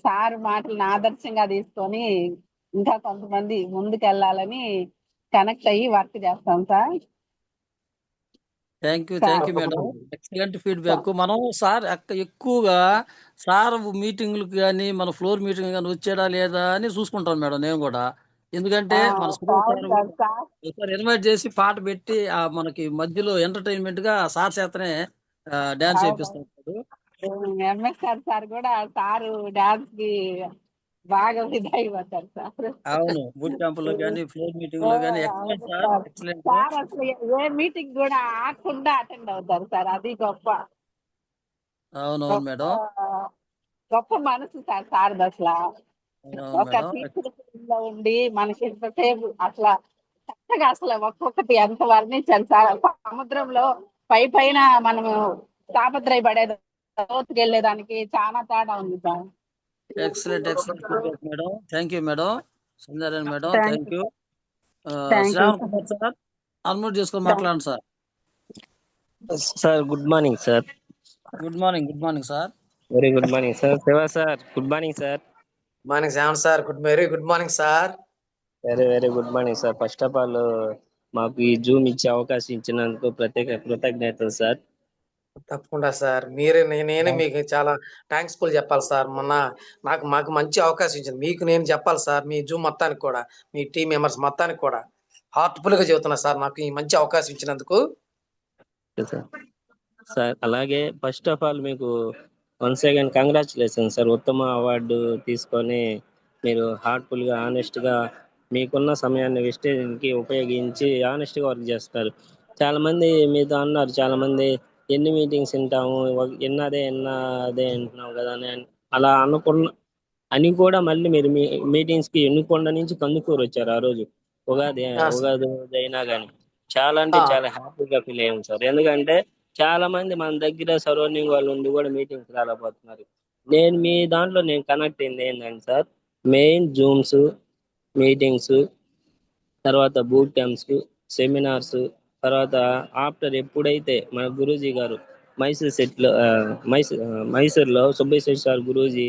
సార్ మాటలను ఆదర్శంగా తీసుకొని ఇంకా కొంతమంది ముందుకు వెళ్ళాలని కనెక్ట్ అయ్యి వర్క్ చేస్తాం sir. Thank you madam. Excellent feedback. మనం సార్ ఎక్కువగా సార్ మీటింగ్లకు కానీ మన ఫ్లోర్ మీటింగ్ కానీ వచ్చాడా లేదా అని చూసుకుంటాం మేడం నేను కూడా. ఎందుకంటే మన సార్ ఇన్వైట్ చేసి పాట పెట్టి మనకి మధ్యలో ఎంటర్టైన్మెంట్ గా సార్ చేతనే డాన్స్ చేపిస్తుంటాడు. ఎంఎస్ఆర్ సార్ కూడా సారు డాన్స్ కి బాగా ఇదైపోతారు సార్. అవును, బూట్ క్యాంప్ లో కానీ ఫ్లోర్ మీటింగ్ లో కానీ ఎక్సలెంట్ సార్. ఎక్సలెంట్ సార్ అసలు ఏ మీటింగ్ కూడా ఆకుండా అటెండ్ అవుతారు సార్. అది గొప్ప. అవునవును మేడం. గొప్ప మనసు సార్ సార్ అసలు. ఒక టీచర్ లో ఉండి మనకి ఎంతసేపు అసలు చక్కగా అసలు ఒక్కొక్కటి ఎంత వర్ణించారు సార్. సముద్రంలో పైన మనము తాపత్రయపడేది లోతుకి వెళ్ళేదానికి చాలా తేడా ఉంది sir. Excellent madam. Thank you madam Sandhyarani madam. Thank you. Shravan Kumar sir unmute చేసుకొని మాట్లాడండి sir. Sir good morning sir. Good morning sir. Very good morning sir. Shiva sir good morning sir. Morning Shravan sir. Very good morning sir. Very good morning sir. First of all మాకు ఈ Zoom ఇచ్చే అవకాశం ఇచ్చినందుకు ప్రత్యేక కృతజ్ఞతలు sir. తప్పకుండా sir. నేనే మీకు చాలా థ్యాంక్స్ఫుల్ చెప్పాలి సార్. మొన్న మాకు మంచి అవకాశం ఇచ్చింది. మీకు నేను చెప్పాలి సార్. మీ జూమ్ మొత్తానికి కూడా, మీ టీం మెంబర్స్ మొత్తానికి కూడా హార్ట్ఫుల్ గా చెబుతున్నా సార్ నాకు ఈ మంచి అవకాశం ఇచ్చినందుకు. సార్ అలాగే ఫస్ట్ ఆఫ్ ఆల్ మీకు వన్స్ అగైన్ కంగ్రాచులేషన్ సార్. ఉత్తమ అవార్డు తీసుకొని మీరు హార్ట్ఫుల్ గా ఆనెస్ట్ గా మీకున్న సమయాన్ని వెస్టేజ్కి ఉపయోగించి ఆనెస్ట్ గా వర్క్ చేస్తారు. చాలా మంది మీతో అన్నారు, చాలా మంది ఎన్ని మీటింగ్స్ వింటాము, ఎన్నదే అంటున్నావు కదా అని అలా అని కూడా మళ్ళీ మీరు మీటింగ్స్ కి ఎన్నుకొండ నుంచి కందుకూరు వచ్చారు ఆ రోజు. ఉగాది అయినా కానీ చాలా అంటే చాలా హ్యాపీగా ఫీల్ అయ్యాం సార్. ఎందుకంటే చాలా మంది మన దగ్గర సరౌండింగ్ వాళ్ళు ఉండి కూడా మీటింగ్స్ రాలేకపోతున్నారు. మీ దాంట్లో నేను కనెక్ట్ అయింది ఏంటంటే సార్, మెయిన్ జూమ్స్ మీటింగ్స్, తర్వాత బూట్ క్యాంప్స్, సెమినార్స్, తర్వాత ఆఫ్టర్ ఎప్పుడైతే మన గురూజీ గారు మైసూర్లో Subbaiah Shetty sir Guruji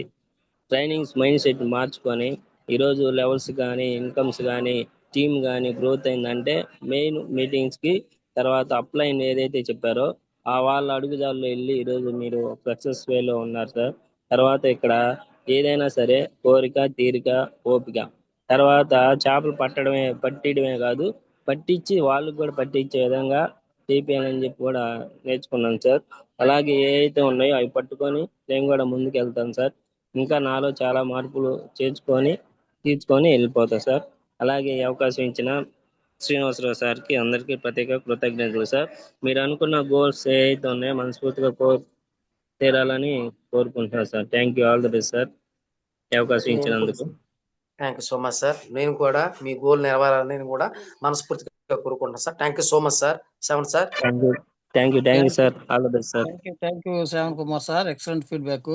trainings mindset మార్చుకొని ఈరోజు లెవెల్స్ కానీ ఇన్కమ్స్ కానీ టీమ్ కానీ గ్రోత్ అయిందంటే మెయిన్ మీటింగ్స్కి తర్వాత అప్లైన్ ఏదైతే చెప్పారో వాళ్ళ అడుగుజాడల్లో వెళ్ళి ఈరోజు మీరు సక్సెస్ వేలో ఉన్నారు సార్. తర్వాత ఇక్కడ ఏదైనా సరే కోరిక, తీరిక, ఓపిక. తర్వాత చేపలు పట్టియడమే కాదు, పట్టించి వాళ్ళకు కూడా పట్టించే విధంగా చేపియాలని చెప్పి కూడా నేర్చుకున్నాను సార్. అలాగే ఏ అయితే ఉన్నాయో అవి పట్టుకొని నేను కూడా ముందుకు వెళ్తాను సార్. ఇంకా నాలో చాలా మార్పులు తీసుకొని వెళ్ళిపోతా సార్. అలాగే ఈ అవకాశం ఇచ్చిన శ్రీనివాసరావు సార్కి అందరికీ ప్రత్యేక కృతజ్ఞతలు సార్. మీరు అనుకున్న గోల్స్ ఏ అయితే ఉన్నాయో మనస్ఫూర్తిగా తీరాలని కోరుకుంటున్నాను sir. Thank you, all the best sir ఈ అవకాశం ఇచ్చినందుకు. Thank you so much sir. నేను కూడా మీ గోల్ నెరవేరాలని నేను కూడా మనస్ఫూర్తిగా కోరుకుంటున్నాను sir. Thank you so much sir. Shravan sir. Thank you sir. All the best sir. Thank you Shravan Kumar sir, excellent feedback.